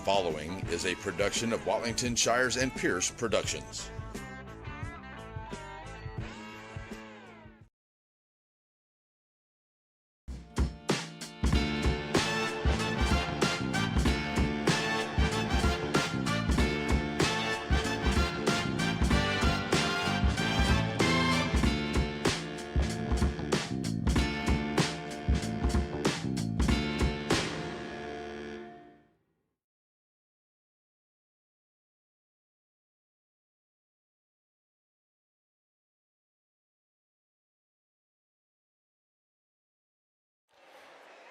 following is a production of Watlington Shires and Pierce Productions.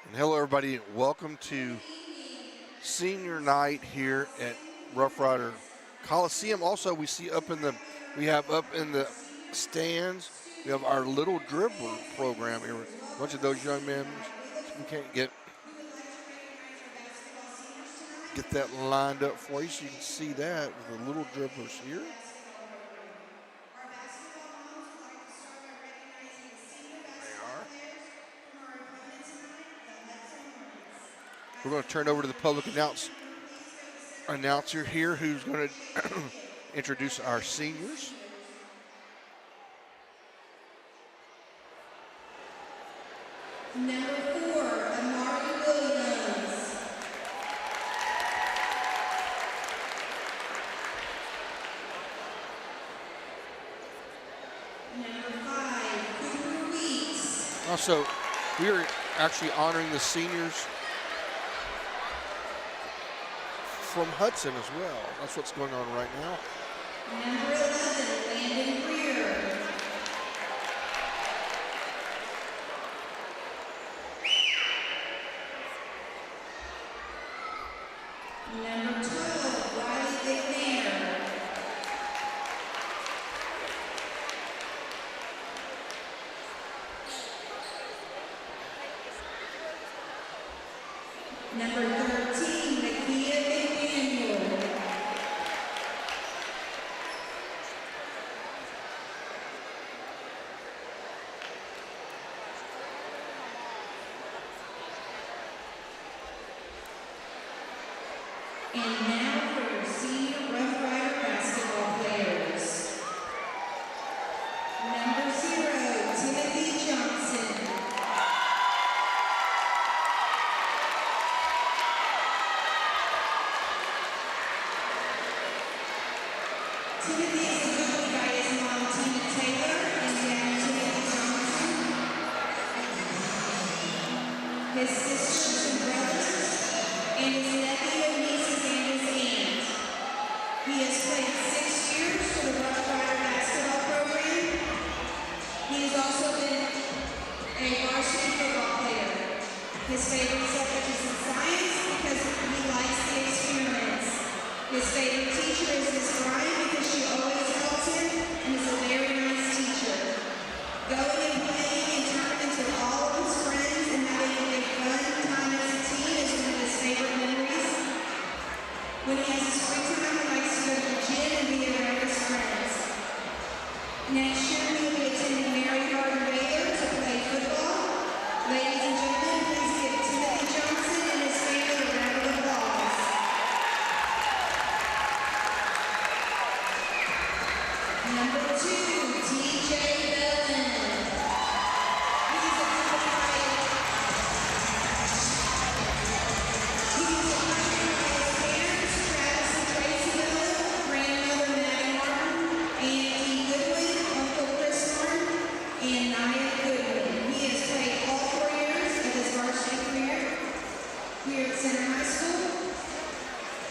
And hello, everybody. Welcome to senior night here at Rough Rider Coliseum. Also, we have up in the stands, we have our Little Dribbler program here. A bunch of those young men. We can't get that lined up for you, so you can see that with the Little Dribblers here. We're going to turn over to the public announcer here, who's going to introduce our seniors. Number 4, Amari Williams. Number 5, Cooper Weeks. Also, we are actually honoring the seniors from Hudson as well. That's what's going on right now. Number 11, Landon Greer. Number 12, Riley McNair. Number 13, Nakia McDaniel. And now for your senior Rough Rider basketball players. Number 0, Timothy Johnson. Timothy is accompanied by his mom, Tina Taylor, and dad, Timothy Johnson. His sisters and brothers, and his nephew, nieces, and his aunt. He has played 6 years for the Rough Rider basketball program. He has also been a varsity football player. His favorite subject is in science because he likes the experiments. His favorite teacher is Miss Ryan because she always helps him and is a very nice teacher. Going and playing in tournaments with all of his friends and having a fun time as a team is one of his favorite memories. When he has his free time, he likes to go to the gym and be around his friends. Next year, he will be attending Mary Hardin Baylor to play football. Ladies and gentlemen, please give Timothy Johnson and his family a round of applause. Number 2, TJ Bellin. He's accompanied by his parents, Travis and Tracy Bellin, grandmother Maddie Martin, Auntie Goodwin, Uncle Chris Martin, and Nia Goodwin. He has played all 4 years of his varsity career here at Center High School.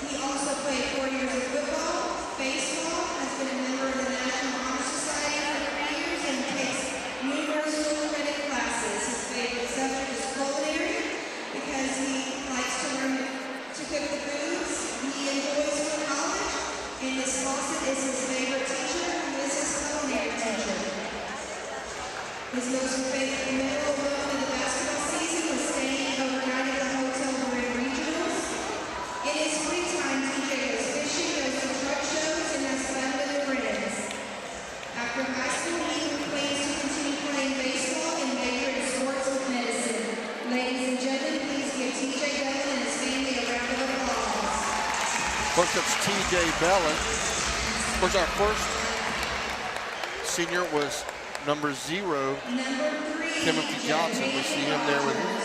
He also played 4 years of football, baseball, has been a member of the National Honor Society for 3 years, and takes numerous school credit classes. His favorite subject is culinary because he likes to learn to cook the foods he enjoys for college, and Miss Fawcett is his favorite teacher, who is his culinary teacher. His most memorable moment of the basketball season was staying overnight at the hotel during regionals. In his free time, TJ goes fishing, goes to truck shows, and has fun with friends. After high school, he plans to continue playing baseball and major in sports with medicine. Ladies and gentlemen, please give TJ Bellin and his family a round of applause. First, that's T.J. Bellin. Of course, our first senior was number 0, Timothy Johnson. We see him there with his family.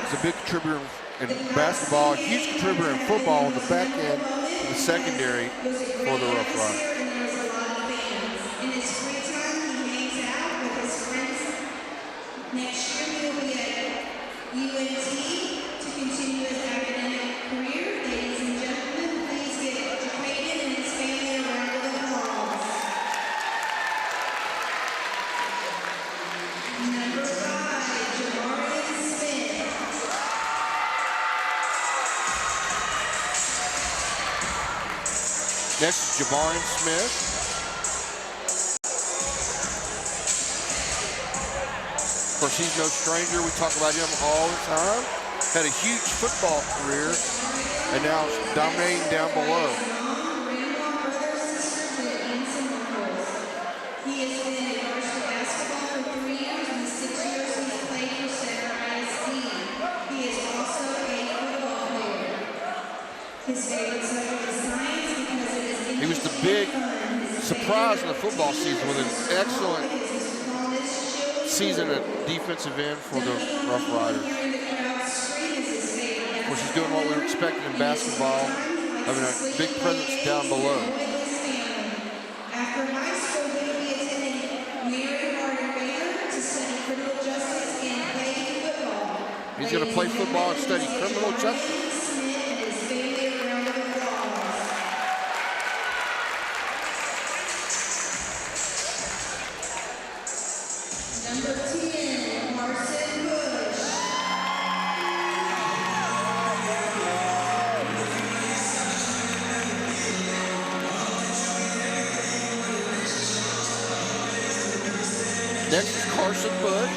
He's a big contributor in basketball, a huge contributor in football on the back end, the secondary for the Rough Riders. In his free time, he hangs out with his friends. Next year, he'll be at UNT to continue his academic career. Ladies and gentlemen, please give Japaden and his family a round of applause. Number 5, Jamarian Smith. Next is Jamarian Smith. Of course, he's no stranger. We talk about him all the time. Had a huge football career, and now is dominating down below. He has been a varsity basketball for 3 years and the 6 years he's played for Center ISD. He is also a football player. His favorite subject is science because it is He was the big surprise in the football season with an excellent season at defensive end for the Rough Riders. Of course, he's doing what we were expecting in basketball, having a big presence down below. After high school, he will be attending Mary Harding Baylor to study criminal justice and play football. He's going to play football and study criminal justice. Number 10, Carson Bush. Next is Carson Bush.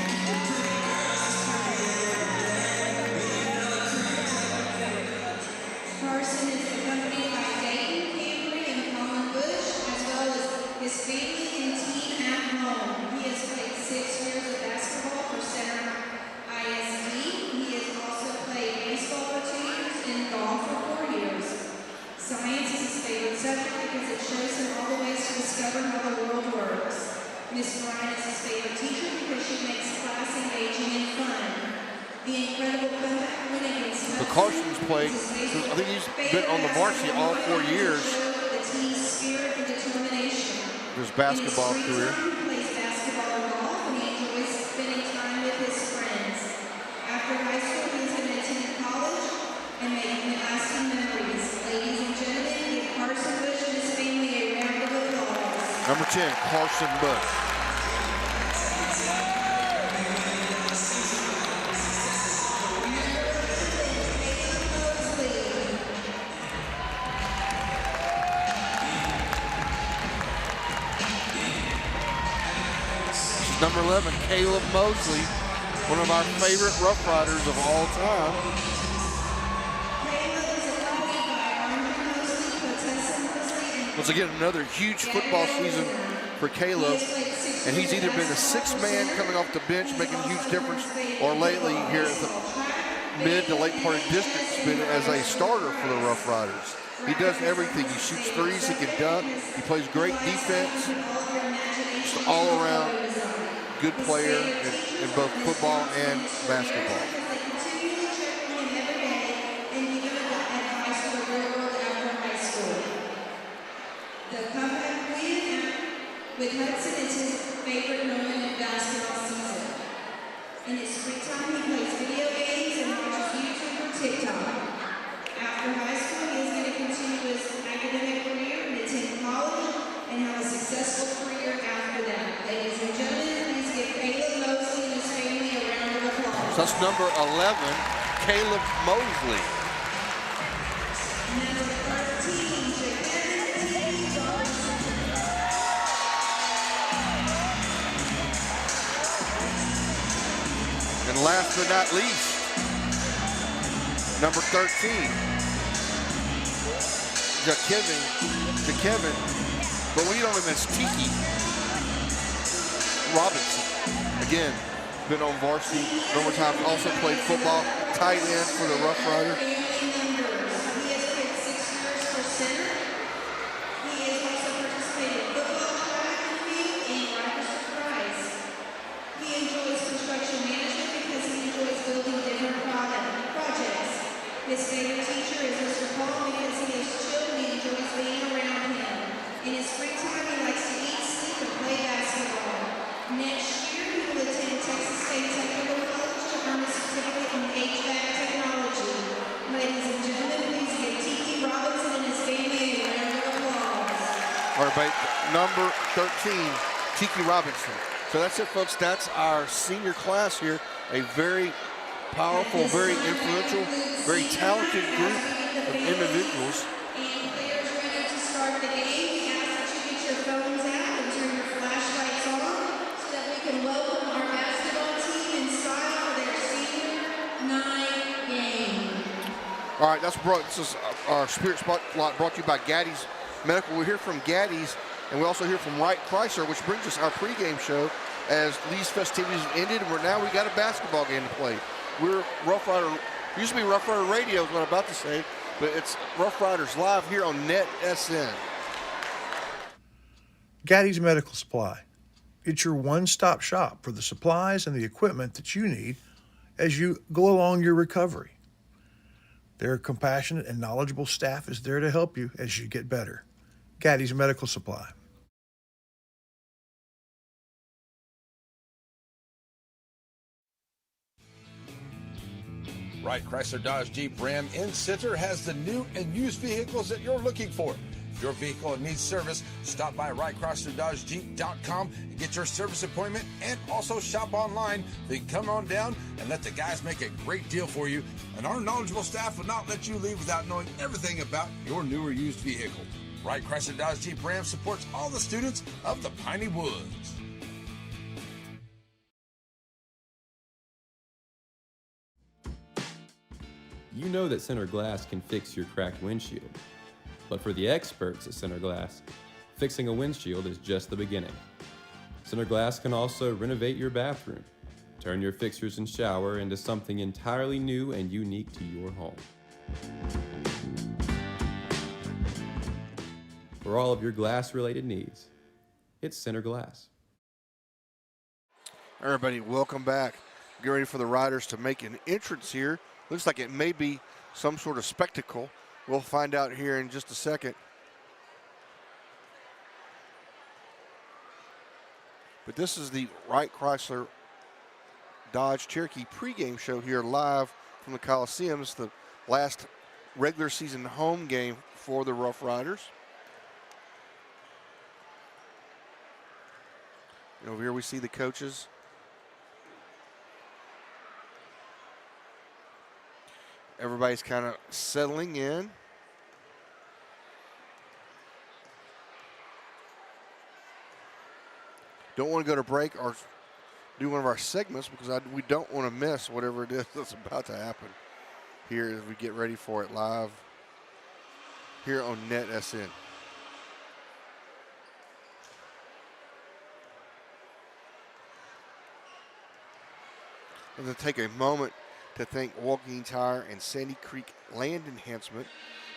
Carson is accompanied by Dayton Camry and Colin Bush, as well as his family and team at home. He has played 6 years of basketball for Center ISD. He has also played baseball for 2 years and golf for 4 years. Science is his favorite subject because it shows him all the ways to discover how the world works. Miss Bryan is his favorite teacher because she makes class engaging and fun. The incredible comeback win against The Carson's played, I think he's been on the varsity all 4 years the team's spirit and determination. of his basketball career. He plays basketball and golf, and he enjoys spending time with his friends. After high school, he's going to attend college and make lasting memories. Ladies and gentlemen, give Carson Bush and his family a round of applause. Number 10, Carson Bush. Number 11, Caleb Mosley, one of our favorite Rough Riders of all time. Once again, another huge football season for Caleb, and he's either been a 6th man coming off the bench making a huge difference, or lately here at the mid to late part of district's been as a starter for the Rough Riders. He does everything. He shoots threes, he can dunk, he plays great defense, just all around good player in both football and basketball. The comeback win with Hudson is his favorite moment in basketball season. In his free time, he plays video games and watches YouTube or TikTok. After high school, he is going to So that's number 11, Caleb Mosley. Number 13, Jacob Robinson. And last but not least, number 13, Jakevin, but we know him as Tiki Robinson. Again, been on varsity a number of times, also played football, tight end for the Rough Rider. He has played 6 years for center. He has also participated in football, track and field, and Riders for Prize. He enjoys construction management because he enjoys building different projects. His favorite teacher is Mr. Paul because he is chill and he enjoys being around him. In his free time, he likes to eat, sleep, and play basketball. Next year, he will attend Texas State Technical College to earn a certificate in HVAC technology. Ladies and gentlemen, please give Tiki Robinson and his family a round of applause. All right, everybody, number 13, Tiki Robinson. So that's it, folks. That's our senior class here. A very powerful, very influential, very talented group of individuals. And players ready to start the game. We ask that you get your phones out and turn your flashlights on so that we can welcome our basketball team in style for their senior night game. All right, this is our Spirit Spotlight brought to you by Gaddy's Medical. We're here from Gaddy's, and we also hear from Wright Chrysler, which brings us our pregame show as these festivities have ended, and we got a basketball game to play. We're Rough Rider, used to be Rough Rider Radio is what I'm about to say, but it's Rough Riders live here on Net SN. Gaddy's Medical Supply. It's your one-stop shop for the supplies and the equipment that you need as you go along your recovery. Their compassionate and knowledgeable staff is there to help you as you get better. Gaddy's Medical Supply. Wright Chrysler Dodge Jeep Ram in Center has the new and used vehicles that you're looking for. If your vehicle needs service, stop by WrightChryslerDodgeJeep.com and get your service appointment, and also shop online. Then come on down and let the guys make a great deal for you. And our knowledgeable staff will not let you leave without knowing everything about your new or used vehicle. Wright Chrysler Dodge Jeep Ram supports all the students of the Piney Woods. You know that Center Glass can fix your cracked windshield. But for the experts at Center Glass, fixing a windshield is just the beginning. Center Glass can also renovate your bathroom, turn your fixtures and shower into something entirely new and unique to your home. For all of your glass-related needs, it's Center Glass. Everybody, welcome back. Get ready for the Riders to make an entrance here. Looks like it may be some sort of spectacle. We'll find out here in just a second. But this is the Wright Chrysler Dodge Cherokee pregame show here live from the Coliseum. It's the last regular season home game for the Rough Riders. And over here we see the coaches. Everybody's kind of settling in. Don't want to go to break or do one of our segments because we don't want to miss whatever it is that's about to happen here as we get ready for it live here on Net SN. I'm going to take a moment to thank Walking Tire and Sandy Creek Land Enhancement.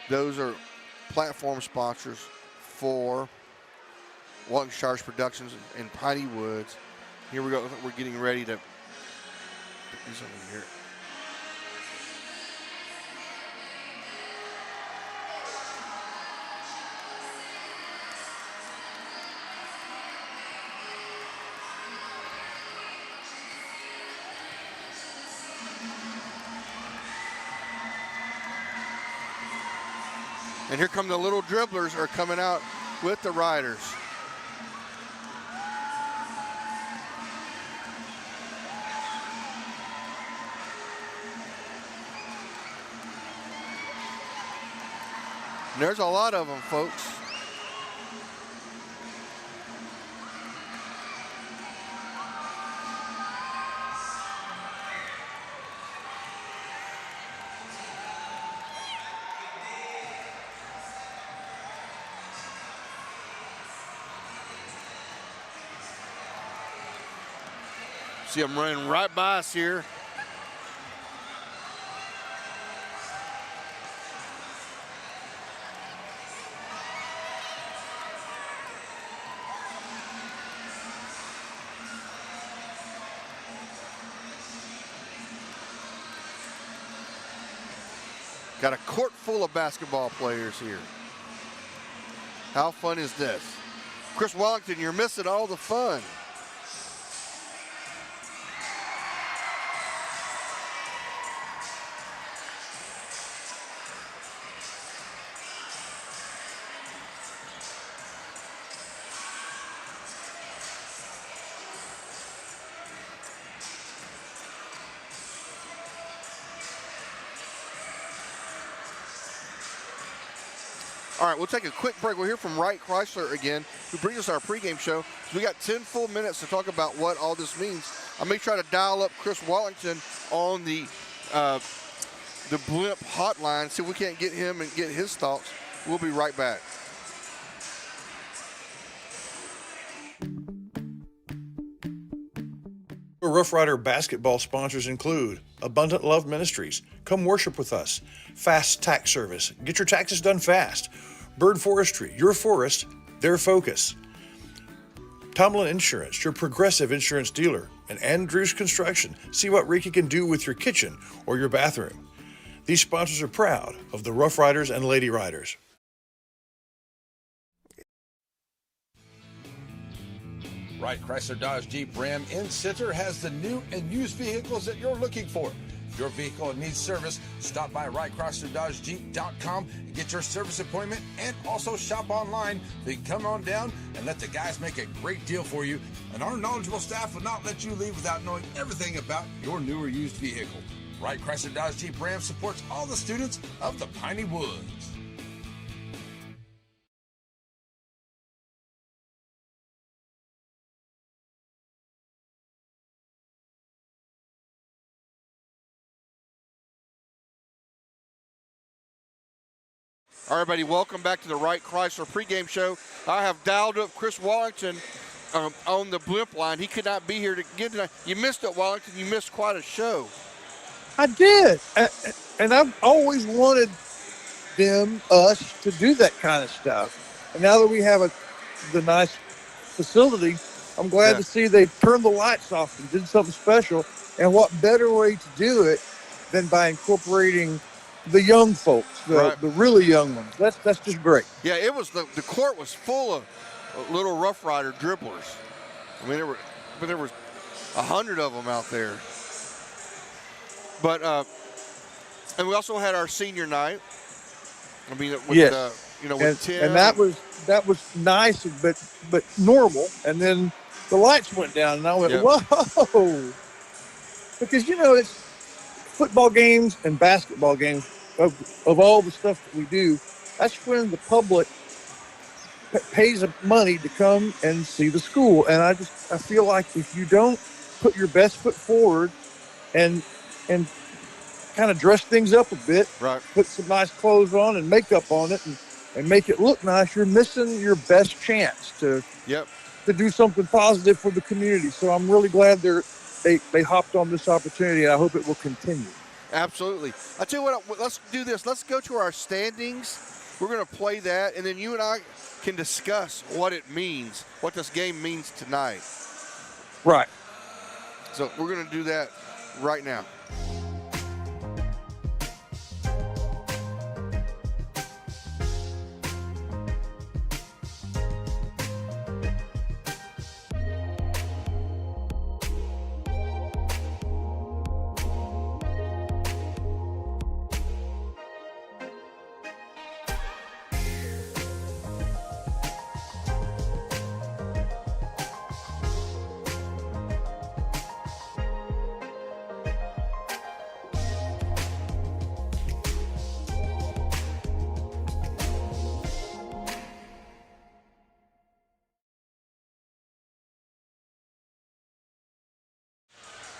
Those are platform sponsors for Walking Tires Productions in Piney Woods. Here we go. We're getting ready to do something here. And here come the little dribblers are coming out with the Riders. And there's a lot of them, folks. See them running right by us here. Got a court full of basketball players here. How fun is this? Chris Wellington, you're missing all the fun. All right, we'll take a quick break. We'll hear from Wright Chrysler again, who brings us our pregame show. So we got 10 full minutes to talk about what all this means. I may try to dial up Chris Wallington on the Blimp hotline, see if we can't get him and get his thoughts. We'll be right back. Rough Rider basketball sponsors include Abundant Love Ministries, come worship with us, Fast Tax Service, get your taxes done fast, Bird Forestry, your forest, their focus, Tomlin Insurance, your progressive insurance dealer, and Andrews Construction, see what Ricky can do with your kitchen or your bathroom. These sponsors are proud of the Rough Riders and Lady Riders. Wright Chrysler Dodge Jeep Ram in Center has the new and used vehicles that you're looking for. If your vehicle needs service, stop by WrightChryslerDodgeJeep.com and get your service appointment, and also shop online. Then come on down and let the guys make a great deal for you. And our knowledgeable staff will not let you leave without knowing everything about your new or used vehicle. Wright Chrysler Dodge Jeep Ram supports all the students of the Piney Woods. All right, everybody, welcome back to the Wright Chrysler pregame show. I have dialed up Chris Wallington on the Blimp line. He could not be here to get tonight. You missed it, Wallington. You missed quite a show. I did, and I've always wanted us to do that kind of stuff. And now that we have the nice facility, I'm glad to see they turned the lights off and did something special. And what better way to do it than by incorporating the young folks, the really young ones. That's just great. Yeah, it was the court was full of little Rough Rider dribblers. I mean, there was 100 of them out there. But and we also had our senior night. I mean, with 10. And that was nice, but normal. And then the lights went down, and I went, whoa, because it's football games and basketball games. Of all the stuff that we do, that's when the public pays money to come and see the school. And I feel like if you don't put your best foot forward and kind of dress things up a bit, put some nice clothes on and makeup on it and make it look nice, you're missing your best chance to do something positive for the community. So I'm really glad they hopped on this opportunity, and I hope it will continue. Absolutely. I'll tell you what, let's do this. Let's go to our standings. We're going to play that, and then you and I can discuss what it means, what this game means tonight. Right. So we're going to do that right now.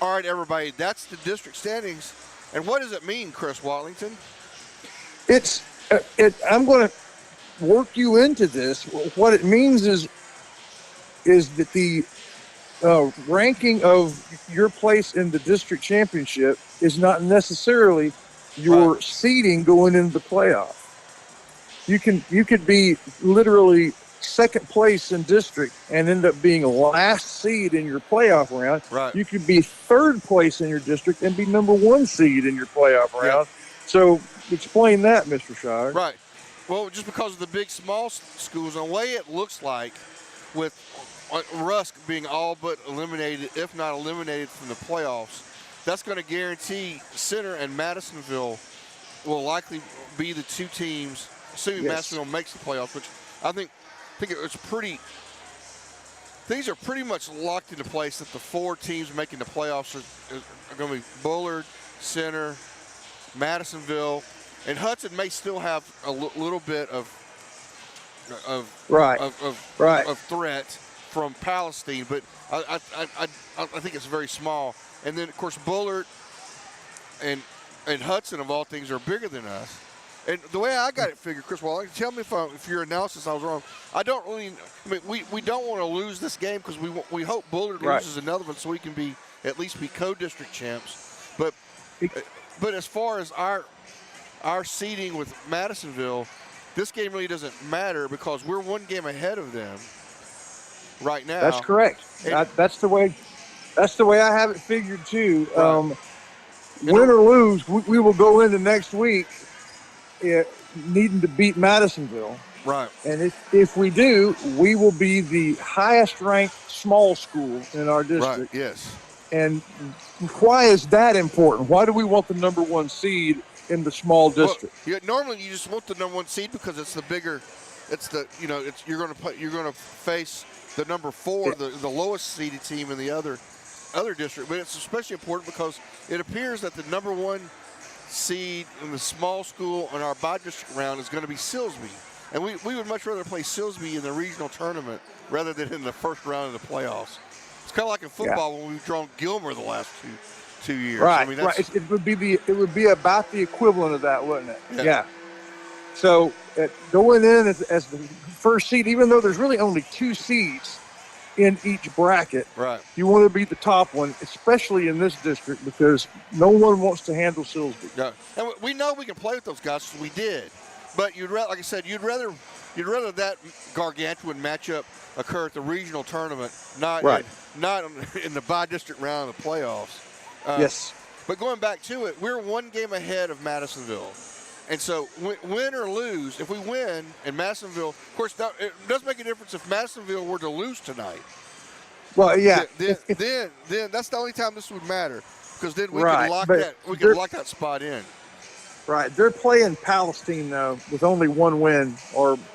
All right, everybody, that's the district standings. And what does it mean, Chris Watlington? I'm going to work you into this. What it means is that the ranking of your place in the district championship is not necessarily your seeding going into the playoff. You could be literally second place in district and end up being last seed in your playoff round. Right. You could be third place in your district and be number 1 seed in your playoff round. So explain that, Mr. Shire. Right. Well, just because of the big small schools, the way it looks like with Rusk being all but eliminated, if not eliminated from the playoffs, that's going to guarantee Center and Madisonville will likely be the 2 teams, assuming Madisonville makes the playoffs, which I think it's pretty. Things are pretty much locked into place that the 4 teams making the playoffs are going to be Bullard, Center, Madisonville, and Hudson may still have a little bit of threat from Palestine, but I think it's very small. And then of course Bullard and Hudson of all things are bigger than us. And the way I got it figured, Chris Waller, tell me if your analysis I was wrong. I mean, we don't want to lose this game because we hope Bullard loses another one so we can at least be co-district champs. But as far as our seeding with Madisonville, this game really doesn't matter because we're 1 game ahead of them right now. That's correct. That's the way I have it figured too. Right. Win or lose, we will go into next week needing to beat Madisonville. Right. And if we do, we will be the highest ranked small school in our district. Right, yes. And why is that important? Why do we want the number 1 seed in the small district? Well, normally you just want the number 1 seed because it's the bigger. It's the you're going to face the number 4, the lowest seeded team in the other district. But it's especially important because it appears that the number 1 seed in the small school in our bi-district round is going to be Silsbee. And we would much rather play Silsbee in the regional tournament rather than in the first round of the playoffs. It's kind of like in football when we've drawn Gilmer the last two years. Right, I mean, right. It would be about the equivalent of that, wouldn't it? Yeah. So going in as the first seed, even though there's really only 2 seeds in each bracket, right, you want to be the top one, especially in this district because no one wants to handle Silsbee. Yeah, and we know we can play with those guys, so we did. But like I said, you'd rather that gargantuan matchup occur at the regional tournament, not in the bi-district round of the playoffs. Yes. But going back to it, we're 1 game ahead of Madisonville. And so win or lose, if we win and Madisonville, of course, it does make a difference if Madisonville were to lose tonight. Well, yeah. Then that's the only time this would matter because then we could lock that spot in. Right. They're playing Palestine, though, with only 1 win or –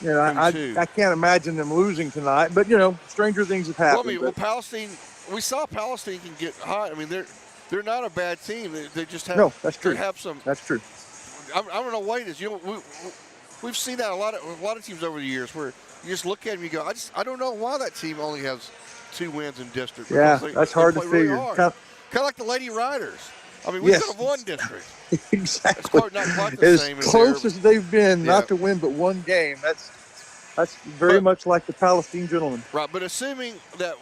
I can't imagine them losing tonight. But, stranger things have happened. Well, Palestine – we saw Palestine can get hot. I mean, they're not a bad team. They just have – No, that's true. That's true. I don't know what it is. We've seen that a lot of teams over the years where you just look at them and you go, I don't know why that team only has 2 wins in district. Yeah, that's hard to figure. Really kind of like the Lady Riders. I mean, we could have won district. Exactly. It's not quite the same as close as they've been not to win but 1 game. That's very much like the Palestine gentlemen. Right, but assuming that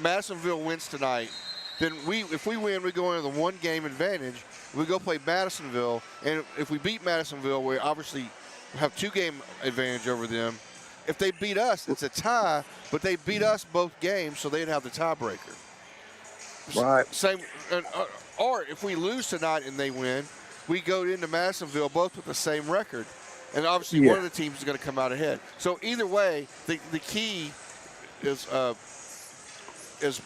Madisonville wins tonight, then if we win, we go into the 1 game advantage. We go play Madisonville, and if we beat Madisonville, we obviously have 2 game advantage over them. If they beat us, it's a tie, but they beat us both games, so they'd have the tiebreaker. Right. Or if we lose tonight and they win, we go into Madisonville both with the same record, and obviously one of the teams is going to come out ahead. So either way, the key is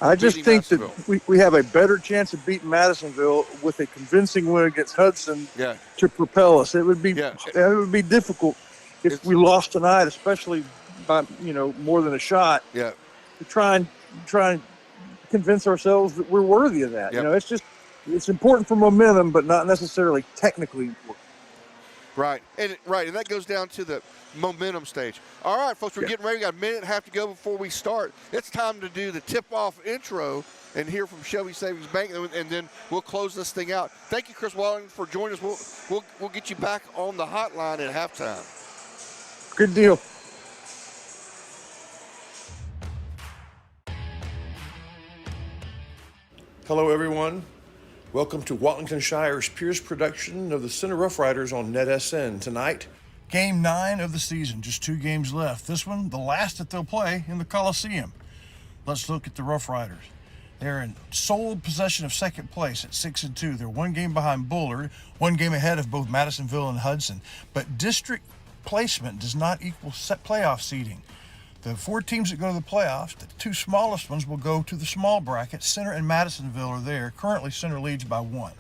I just think that we have a better chance of beating Madisonville with a convincing win against Hudson to propel us. It would be difficult if we lost tonight, especially by more than a shot. Yeah. To try and convince ourselves that we're worthy of that. Yep. It's important for momentum, but not necessarily technically important. Right, and that goes down to the momentum stage. All right, folks, we're getting ready. We got a minute and a half to go before we start. It's time to do the tip-off intro and hear from Shelby Savings Bank, and then we'll close this thing out. Thank you, Chris Walling, for joining us. We'll get you back on the hotline at halftime. Good deal. Hello, everyone. Welcome to Watlinton-Shire's Pierce production of the Center Rough Riders on NetSN tonight. Game 9 of the season, just 2 games left. This one, the last that they'll play in the Coliseum. Let's look at the Rough Riders. They're in sole possession of second place at 6-2. They're 1 game behind Bullard, 1 game ahead of both Madisonville and Hudson. But district placement does not equal set playoff seeding. The 4 teams that go to the playoffs, the 2 smallest ones will go to the small bracket. Center and Madisonville are there. Currently, Center leads by 1.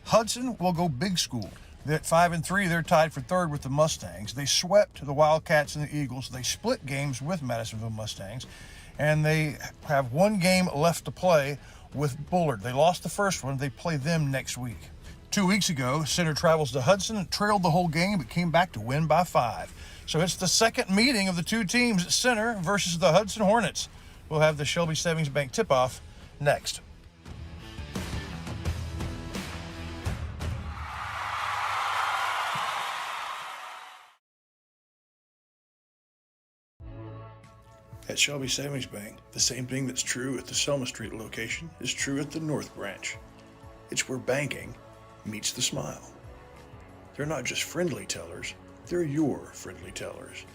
Hudson will go big school. They're at 5-3. They're tied for 3rd with the Mustangs. They swept the Wildcats and the Eagles. They split games with Madisonville Mustangs, and they have 1 game left to play with Bullard. They lost the first one. They play them next week. 2 weeks ago, Center travels to Hudson and trailed the whole game, but came back to win by 5. So it's the second meeting of the 2 teams at Center versus the Hudson Hornets. We'll have the Shelby Savings Bank tip-off next. At Shelby Savings Bank, the same thing that's true at the Selma Street location is true at the North Branch. It's where banking meets the smile. They're not just friendly tellers, they're your friendly tellers.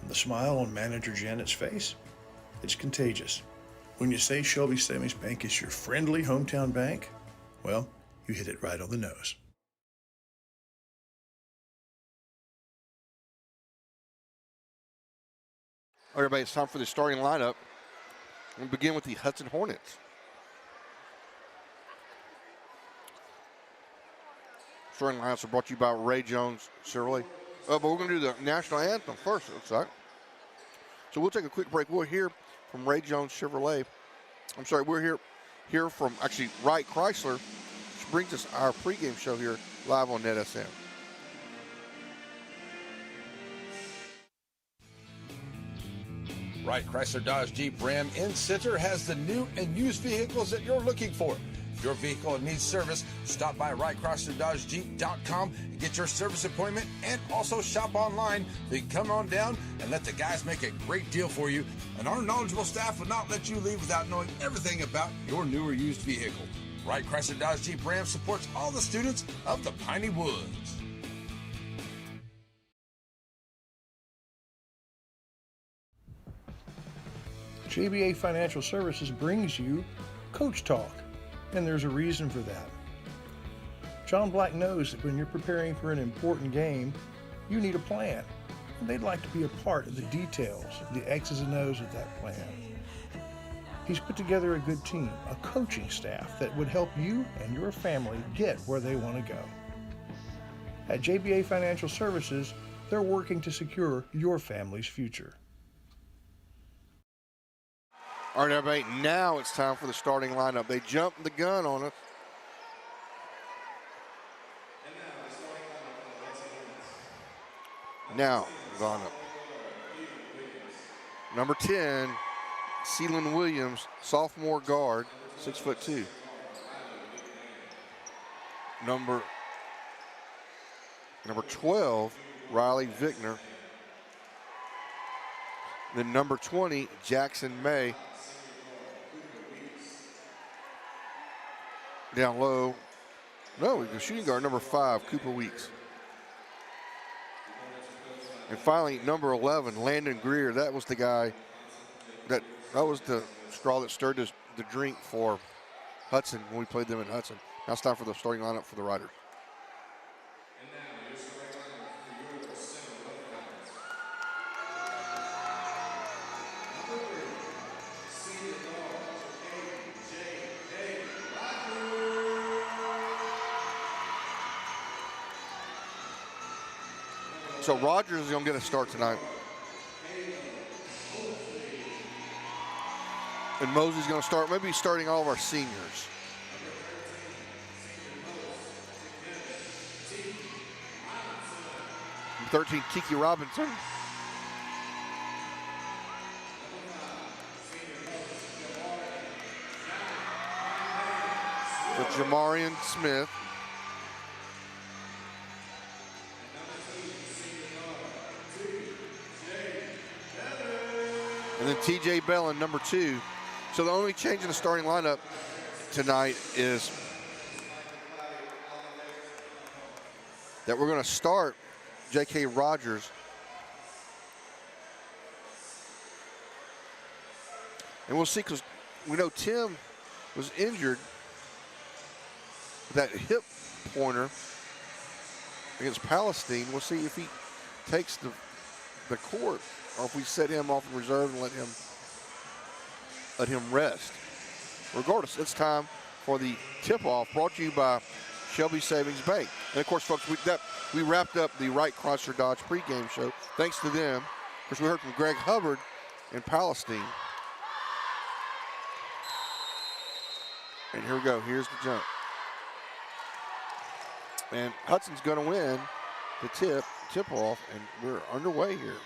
And the smile on Manager Janet's face, it's contagious. When you say Shelby Savings Bank is your friendly hometown bank, well, you hit it right on the nose. All right, everybody, it's time for the starting lineup. We'll begin with the Hudson Hornets. Starting lineups are brought to you by Ray Jones Chevrolet. But we're going to do the national anthem first, it looks like. So we'll take a quick break. We'll hear from Ray Jones Chevrolet. I'm sorry, we're here from actually Wright Chrysler, which brings us our pregame show here live on NetSN. Wright Chrysler Dodge Jeep Ram in Center has the new and used vehicles that you're looking for. If your vehicle needs service, stop by WrightChryslerDodgeJeep.com and get your service appointment, and also shop online. Then come on down and let the guys make a great deal for you. And our knowledgeable staff will not let you leave without knowing everything about your new or used vehicle. Wright Chrysler Dodge Jeep Ram supports all the students of the Piney Woods. JBA Financial Services brings you Coach Talk, and there's a reason for that. John Black knows that when you're preparing for an important game, you need a plan, and they'd like to be a part of the details, the X's and O's of that plan. He's put together a good team, a coaching staff that would help you and your family get where they want to go. At JBA Financial Services, they're working to secure your family's future. All right, everybody, now it's time for the starting lineup. They jumped the gun on us. Now, lineup. Number 10, Ceylon Williams, sophomore guard, 6'2". Number 12, Riley Vickner. Then number 20, Jackson May. Down low, no, the shooting guard, number 5, Cooper Weeks. And finally, number 11, Landon Greer. That was the guy, that was the straw that stirred the drink for Hudson when we played them in Hudson. Now it's time for the starting lineup for the Riders. So Rogers is going to get a start tonight. And Mosey's going to start, maybe starting all of our seniors. 13, Kiki Robinson. For Jamarian Smith. And then TJ Bellin, number 2. So the only change in the starting lineup tonight is that we're going to start J.K. Rogers. And we'll see, because we know Tim was injured with that hip pointer against Palestine. We'll see if he takes the court, or if we set him off in reserve and let him rest. Regardless, it's time for the tip-off, brought to you by Shelby Savings Bank. And of course, folks, we wrapped up the Wright Chrysler Dodge pregame show. Thanks to them. Of course, we heard from Greg Hubbard in Palestine. And here we go. Here's the jump. And Hudson's going to win the tip-off, and we're underway here.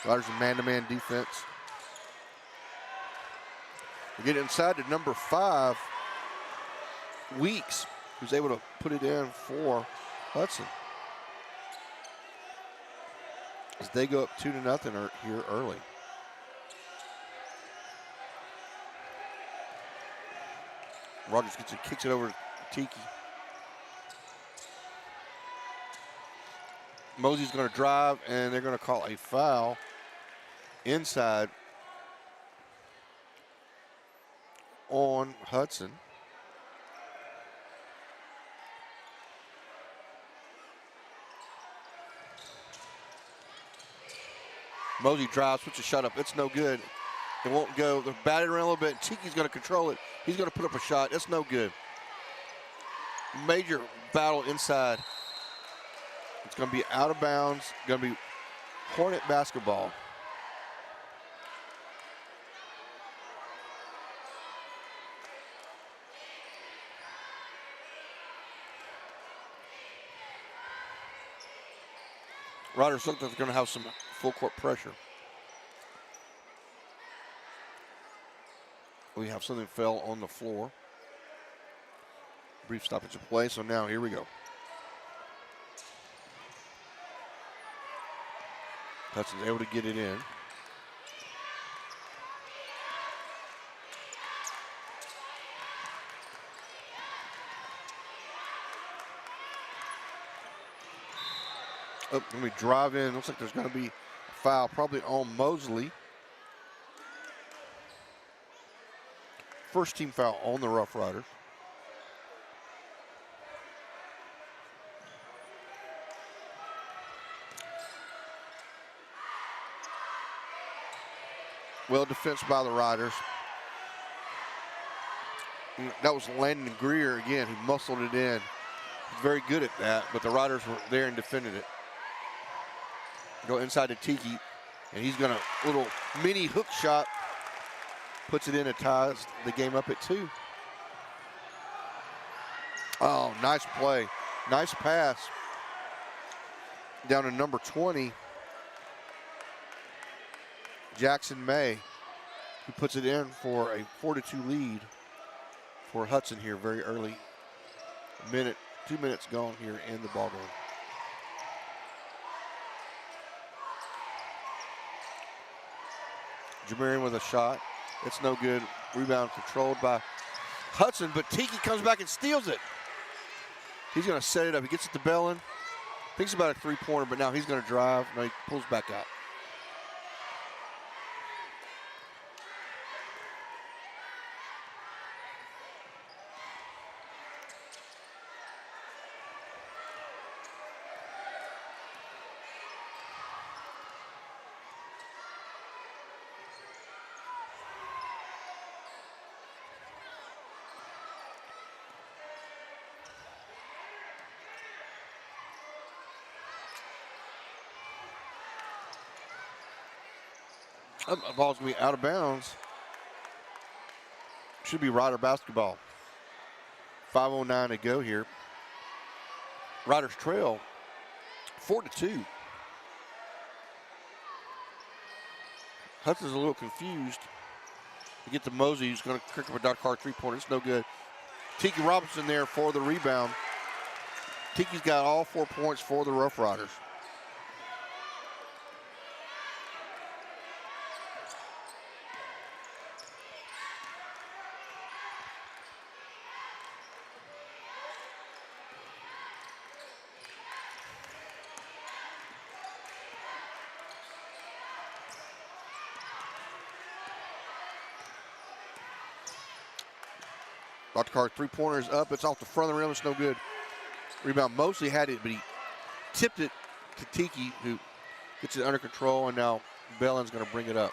Riders in man-to-man defense. We get inside to number 5, Weeks, who's able to put it in for Hudson. As they go up 2-0 here early. Rogers kicks it over to Tiki. Mosey's going to drive, and they're going to call a foul inside on Hudson. Mosey drives, puts a shot up. It's no good. It won't go. They're batted around a little bit. Tiki's going to control it. He's going to put up a shot. It's no good. Major battle inside. It's going to be out of bounds. Going to be Hornet basketball. Riders look like they're going to have some full court pressure. We have something fell on the floor. Brief stoppage of play, so now here we go. Hudson's able to get it in. Oh, when we drive in, looks like there's going to be a foul probably on Mosley. First team foul on the Rough Riders. Well defense by the Riders. That was Landon Greer again, who muscled it in. Very good at that, but the Riders were there and defended it. Go inside to Tiki, and he's going to little mini hook shot. Puts it in and ties the game up at 2. Oh, nice play. Nice pass. Down to number 20. Jackson May, who puts it in for a 4-2 lead for Hudson here very early. 2 minutes gone here in the ballgame. Jamarian with a shot. It's no good. Rebound controlled by Hudson, but Tiki comes back and steals it. He's going to set it up. He gets it to Bellin. Thinks about a three-pointer, but now he's going to drive. Now he pulls back out. The ball's going to be out of bounds. Should be Rider basketball. 5:09 to go here. Riders trail 4-2. Hudson's a little confused. To get to Mosey, who's going to kick up a dot card three-pointer. It's no good. Tiki Robinson there for the rebound. Tiki's got all 4 points for the Rough Riders. Dr. Carr, three-pointer is up. It's off the front of the rim. It's no good. Rebound. Mosley had it, but he tipped it to Tiki, who gets it under control, and now Bellin's going to bring it up.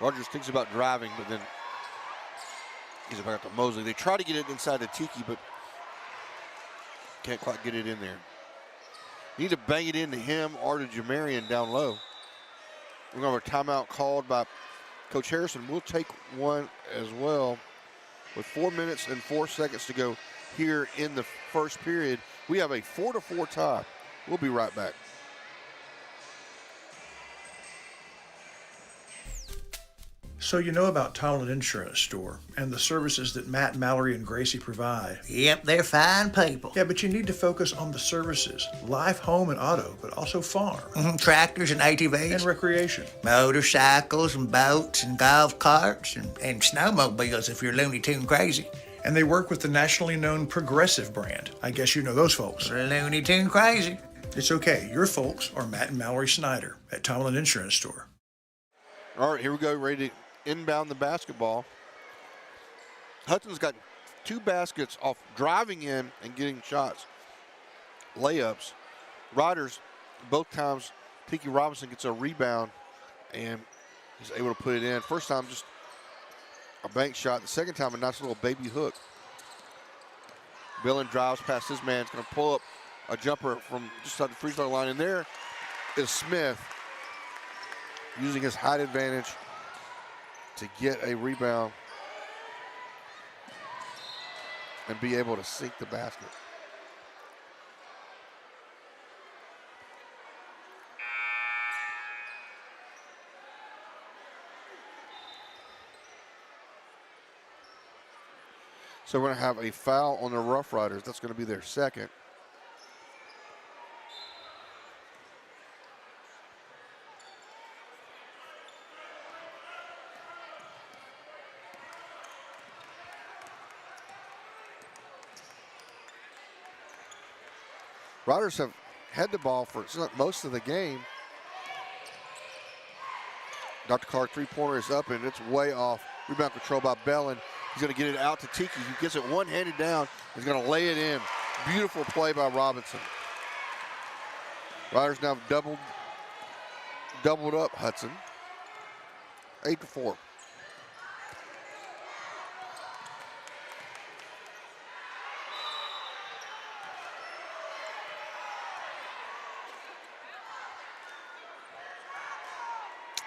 Rogers thinks about driving, but then he's about to Mosley. They try to get it inside to Tiki, but can't quite get it in there. Need to bang it into him or to Jamarian down low. We're going to have a timeout called by Coach Harrison. We'll take one as well. With 4 minutes and 4 seconds to go here in the first period, we have a 4-4 tie. We'll be right back. So you know about Tomlin Insurance Store and the services that Matt, Mallory, and Gracie provide. Yep, they're fine people. Yeah, but you need to focus on the services. Life, home, and auto, but also farm. Tractors and ATVs. And recreation. Motorcycles and boats and golf carts and snowmobiles if you're Looney Tune crazy. And they work with the nationally known Progressive brand. I guess you know those folks. Looney Tune crazy. It's okay. Your folks are Matt and Mallory Snyder at Tomlin Insurance Store. All right, here we go. Ready to inbound the basketball. Hudson's got 2 baskets off driving in and getting shots. Layups. Riders, both times, Tiki Robinson gets a rebound and he's able to put it in. First time, just a bank shot. The second time, a nice little baby hook. Billin drives past his man. He's going to pull up a jumper from just outside the free throw line. And there is Smith using his height advantage to get a rebound and be able to sink the basket. So we're going to have a foul on the Rough Riders. That's going to be their second. Riders have had the ball for most of the game. Dr. Carr three-pointer is up and it's way off. Rebound control by Bellin. He's going to get it out to Tiki. He gets it one-handed down. He's going to lay it in. Beautiful play by Robinson. Riders now doubled up Hudson. 8-4.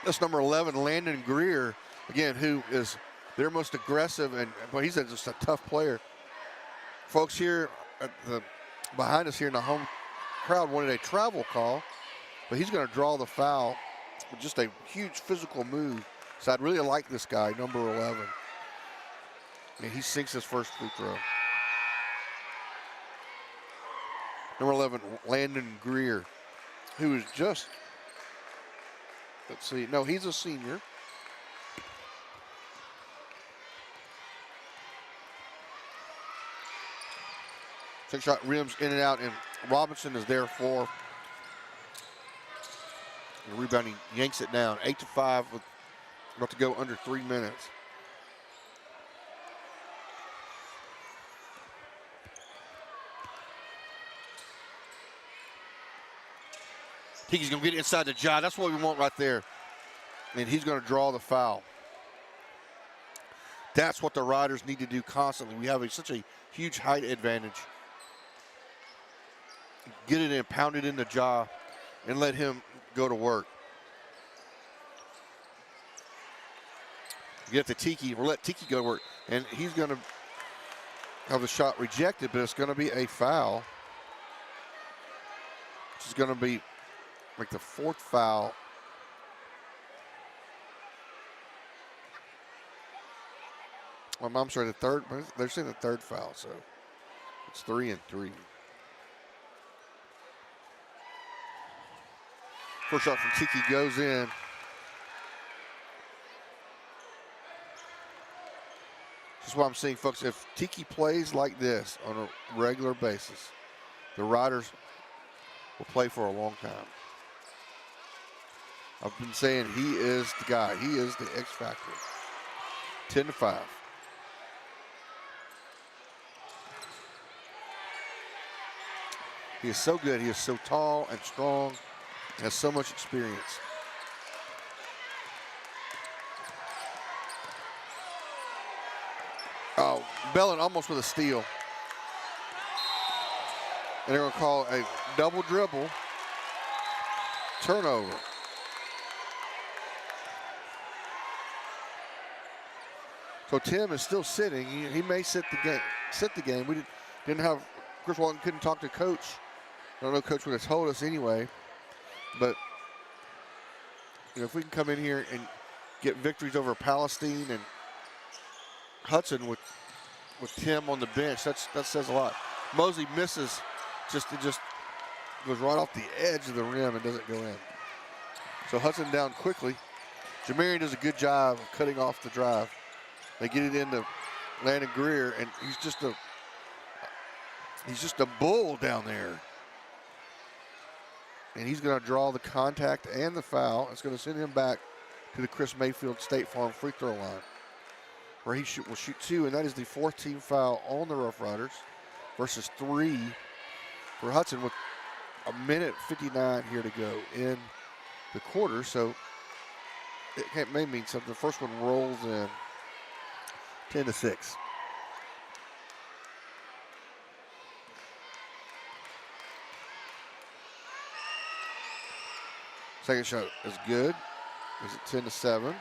That's number 11, Landon Greer, again, who is their most aggressive, but he's just a tough player. Folks here behind us here in the home crowd wanted a travel call, but he's going to draw the foul with just a huge physical move. So I'd really like this guy, number 11. And he sinks his first free throw. Number 11, Landon Greer, who is just, let's see, no, he's a senior. Six shot rims in and out, and Robinson is there for the rebounding, yanks it down. 8-5 with about to go under 3 minutes. Tiki's going to get it inside the jaw. That's what we want right there. And he's going to draw the foul. That's what the Riders need to do constantly. We have such a huge height advantage. Get it in, pound it in the jaw, and let him go to work. Get the Tiki. We'll let Tiki go to work. And he's going to have the shot rejected, but it's going to be a foul. Which is going to be like the fourth foul. I'm sorry, the third. They're saying the third foul, so it's 3 and 3. First shot from Tiki goes in. This is what I'm saying, folks. If Tiki plays like this on a regular basis, the Riders will play for a long time. I've been saying he is the guy. He is the X factor. 10-5. He is so good. He is so tall and strong. Has so much experience. Oh, Bellin almost with a steal. And they're going to call a double dribble turnover. So Tim is still sitting. He may sit the game. We didn't have Chris Walton couldn't talk to Coach. I don't know if Coach would have told us anyway. But if we can come in here and get victories over Palestine and Hudson with Tim on the bench, that says a lot. Mosley misses, it just goes right off the edge of the rim and doesn't go in. So Hudson down quickly. Jamarian does a good job of cutting off the drive. They get it into Landon Greer, and he's just a bull down there. And he's going to draw the contact and the foul. It's going to send him back to the Chris Mayfield State Farm free throw line, where he will shoot 2, and that is the 4th team foul on the Rough Riders versus 3 for Hudson with 1:59 here to go in the quarter. So it may mean something. The first one rolls in 10-6. Second shot is good. Is it 10-7?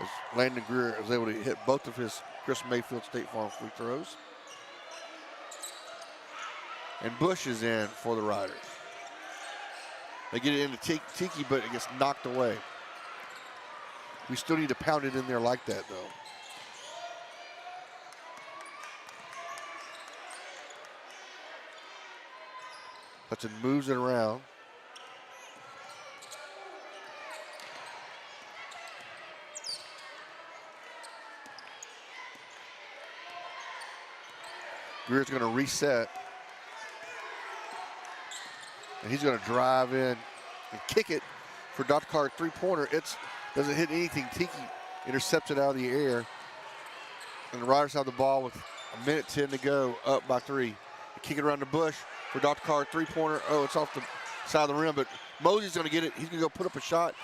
As Landon Greer is able to hit both of his Chris Mayfield State Farm free throws. And Bush is in for the Riders. They get it into Tiki, but it gets knocked away. We still need to pound it in there like that, though. Hudson moves it around. Greer's going to reset. And he's going to drive in and kick it for Dr. Carr three-pointer. It doesn't hit anything. Tiki intercepts it out of the air. And the Riders have the ball with 1:10 to go, up by 3. They kick it around the bush for Dr. Carr three-pointer. Oh, it's off the side of the rim, but Mosley's going to get it. He's going to go put up a shot.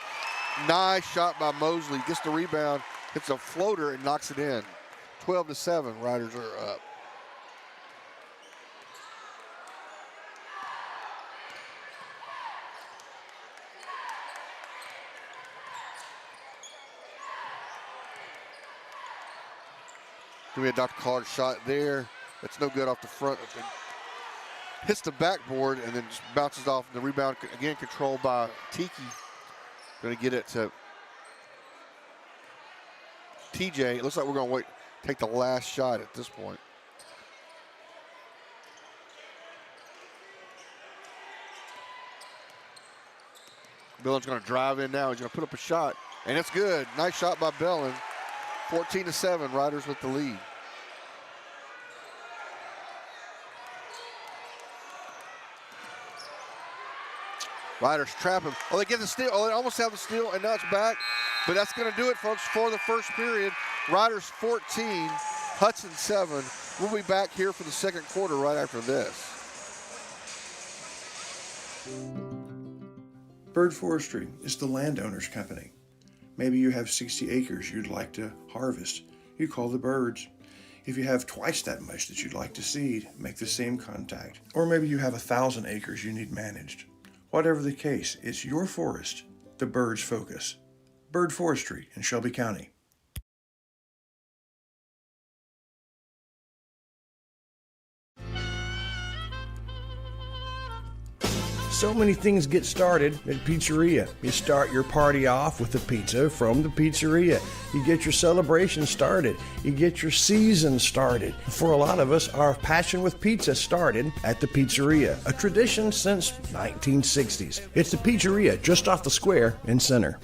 Nice shot by Mosley. Gets the rebound, hits a floater, and knocks it in. 12-7, Riders are up. We had Dr. Carr's shot there. That's no good off the front. Hits the backboard and then just bounces off. The rebound, again, controlled by Tiki. Going to get it to TJ. It looks like we're going to take the last shot at this point. Bellin's going to drive in now. He's going to put up a shot, and it's good. Nice shot by Bellin. 14-7, Riders with the lead. Riders trap him. Oh, they get the steal. Oh, they almost have the steal, and now it's back. But that's going to do it, folks, for the first period. Riders 14, Hudson 7. We'll be back here for the second quarter right after this. Bird Forestry is the landowner's company. Maybe you have 60 acres you'd like to harvest. you call the birds. If you have twice that much that you'd like to seed, make the same contact. Or maybe you have 1,000 acres you need managed. Whatever the case, it's your forest, the birds' focus. Bird Forestry in Shelby County. So many things get started at Pizzeria. You start your party off with a pizza from the pizzeria. You get your celebration started. You get your season started. For a lot of us, our passion with pizza started at the pizzeria, a tradition since 1960s. It's the Pizzeria just off the square in Center.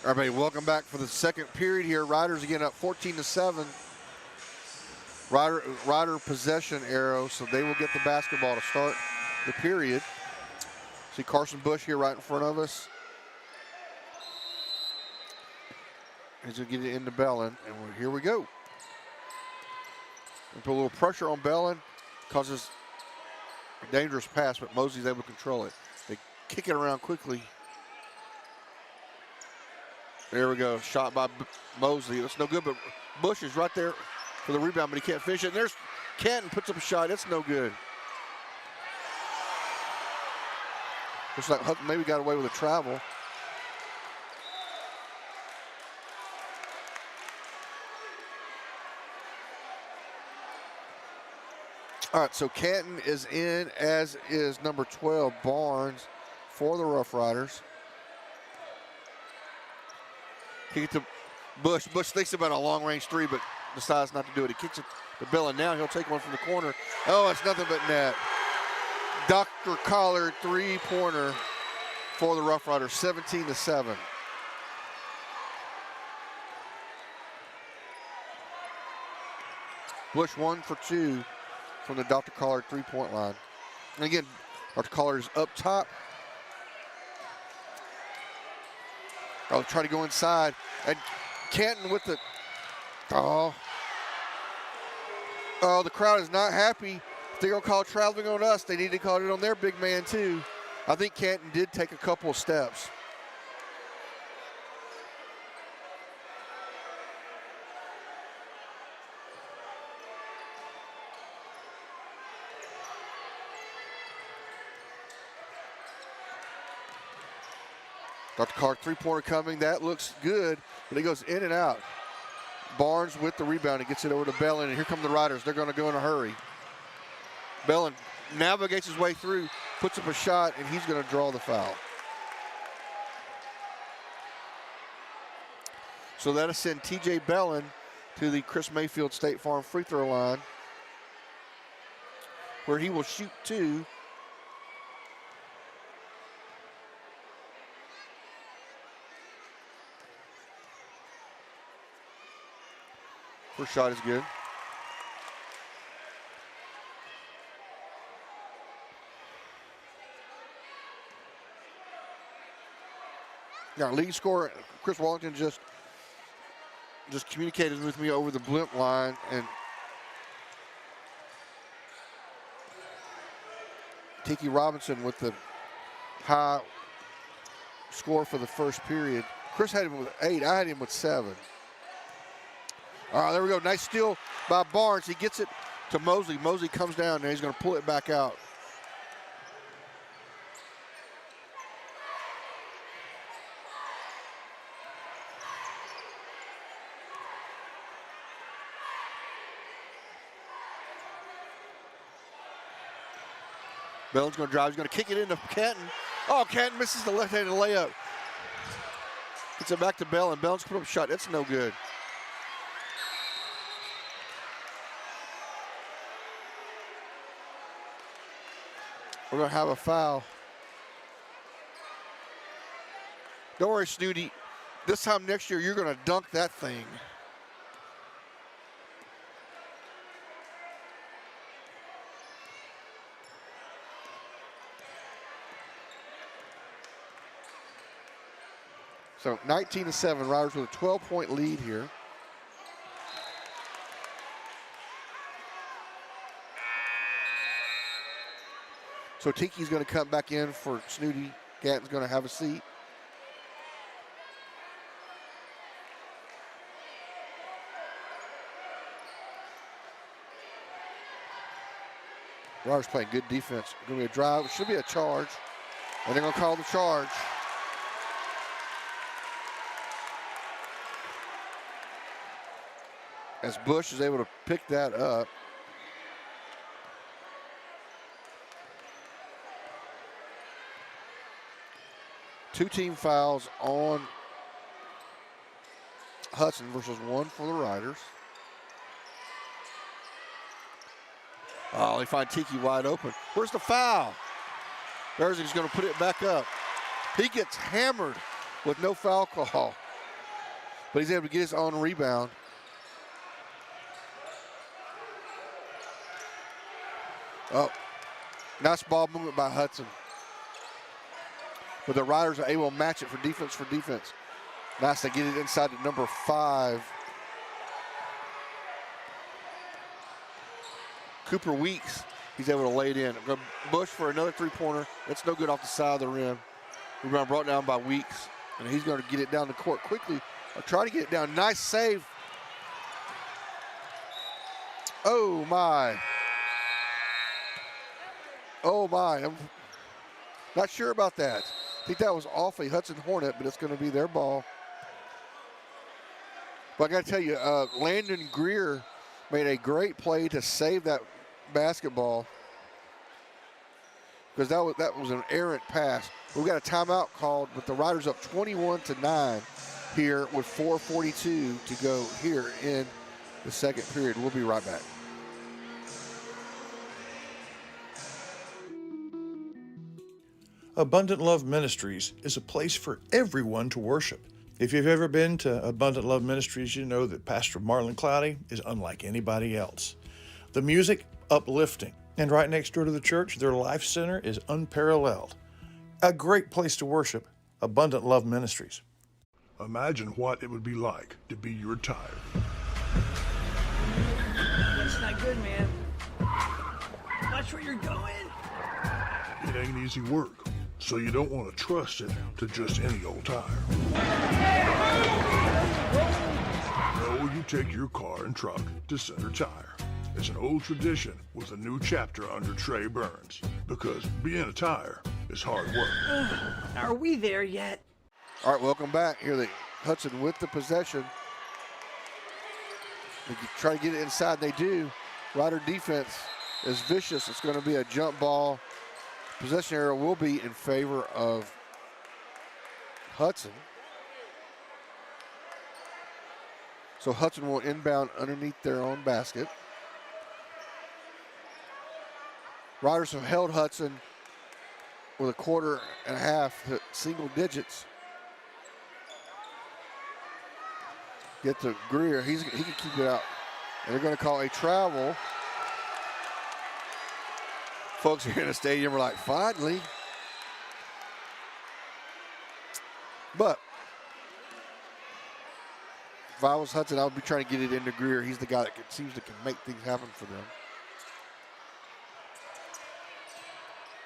Everybody, welcome back for the second period here. Riders again up 14-7. Rider possession arrow, so they will get the basketball to start the period. See Carson Bush here right in front of us. He's going to get it into Bellin, and here we go. And put a little pressure on Bellin, causes a dangerous pass, but Mosley's able to control it. They kick it around quickly. There we go, shot by Mosley. That's no good, but Bush is right there for the rebound, but he can't finish it. And there's Canton, puts up a shot. It's no good. Looks like Hudson maybe got away with a travel. All right, so Canton is in, as is number 12, Barnes, for the Rough Riders. Kick it to Bush. Bush thinks about a long-range three, but decides not to do it. He kicks it to Bellin. Now he'll take one from the corner. Oh, it's nothing but net. Dr. Collard three-pointer for the Rough Riders, 17-7. Bush 1 for 2 from the Dr. Collard three-point line. And again, Dr. Collard is up top. I'll try to go inside. And Canton with the, oh, the crowd is not happy. If they're going to call traveling on us, they need to call it on their big man too. I think Canton did take a couple of steps. Dr. Clark three-pointer coming. That looks good, but he goes in and out. Barnes with the rebound. He gets it over to Bellin, and here come the Riders. They're going to go in a hurry. Bellin navigates his way through, puts up a shot, and he's going to draw the foul. So that'll send T.J. Bellin to the Chris Mayfield State Farm free throw line, where he will shoot two. First shot is good. Now, lead scorer Chris Wallington just communicated with me over the blimp line, and Tiki Robinson with the high score for the first period. Chris had him with 8. I had him with 7. All right, there we go. Nice steal by Barnes. He gets it to Mosley. Mosley comes down, and he's going to pull it back out. Bellin's going to drive. He's going to kick it into Canton. Oh, Canton misses the left-handed layup. Gets it back to Bellin. Bellin's put up a shot. It's no good. We're going to have a foul. Don't worry, Snooty. This time next year, you're going to dunk that thing. So 19-7, Riders with a 12-point lead here. So Tiki's going to come back in for Snooty Canton's going to have a seat. Riders playing good defense. Going to be a drive. It should be a charge. And they're going to call the charge. As Bush is able to pick that up. Two team fouls on Hudson versus one for the Riders. Oh, they find Tiki wide open. Where's the foul? Berzing's going to put it back up. He gets hammered with no foul call, but he's able to get his own rebound. Oh, nice ball movement by Hudson. But the Riders are able to match it for defense. Nice to get it inside to number 5. Cooper Weeks, he's able to lay it in. Bush for another three-pointer. It's no good off the side of the rim. Rebound brought down by Weeks, and he's going to get it down the court quickly. Or try to get it down. Nice save. Oh, my. Oh, my. I'm not sure about that. I think that was off a Hudson Hornet, but it's going to be their ball. But I got to tell you, Landon Greer made a great play to save that basketball because that was an errant pass. We've got a timeout called, but the Riders up 21-9 here with 4:42 to go here in the second period. We'll be right back. Abundant Love Ministries is a place for everyone to worship. If you've ever been to Abundant Love Ministries, you know that Pastor Marlon Cloudy is unlike anybody else. The music, uplifting, and right next door to the church, their life center is unparalleled. A great place to worship, Abundant Love Ministries. Imagine what it would be like to be your tire. It's not good, man. Watch where you're going. It ain't easy work, so you don't want to trust it to just any old tire. No, you take your car and truck to Center Tire. It's an old tradition with a new chapter under Trey Burns, because being a tire is hard work. Are we there yet? All right, welcome back. Here they Hudson with the possession. They try to get it inside, and they do. Rider defense is vicious. It's going to be a jump ball. Possession area will be in favor of Hudson. So Hudson will inbound underneath their own basket. Riders have held Hudson with a quarter and a half to single digits. Get to Greer. He can keep it out. And they're going to call a travel. Folks here in the stadium are like, finally. But if I was Hudson, I would be trying to get it into Greer. He's the guy that seems to can make things happen for them.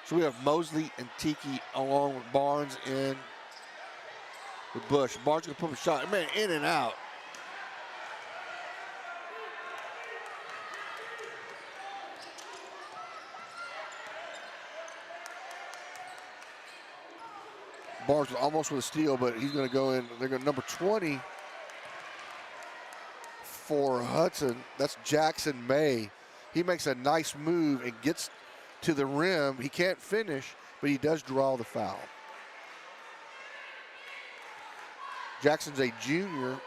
So we have Mosley and Tiki along with Barnes and with Bush. Barnes going to put a shot. Man, in and out. Barnes was almost with a steal, but he's going to go in. They're going to number 20 for Hudson. That's Jackson May. He makes a nice move and gets to the rim. He can't finish, but he does draw the foul. Jackson's a junior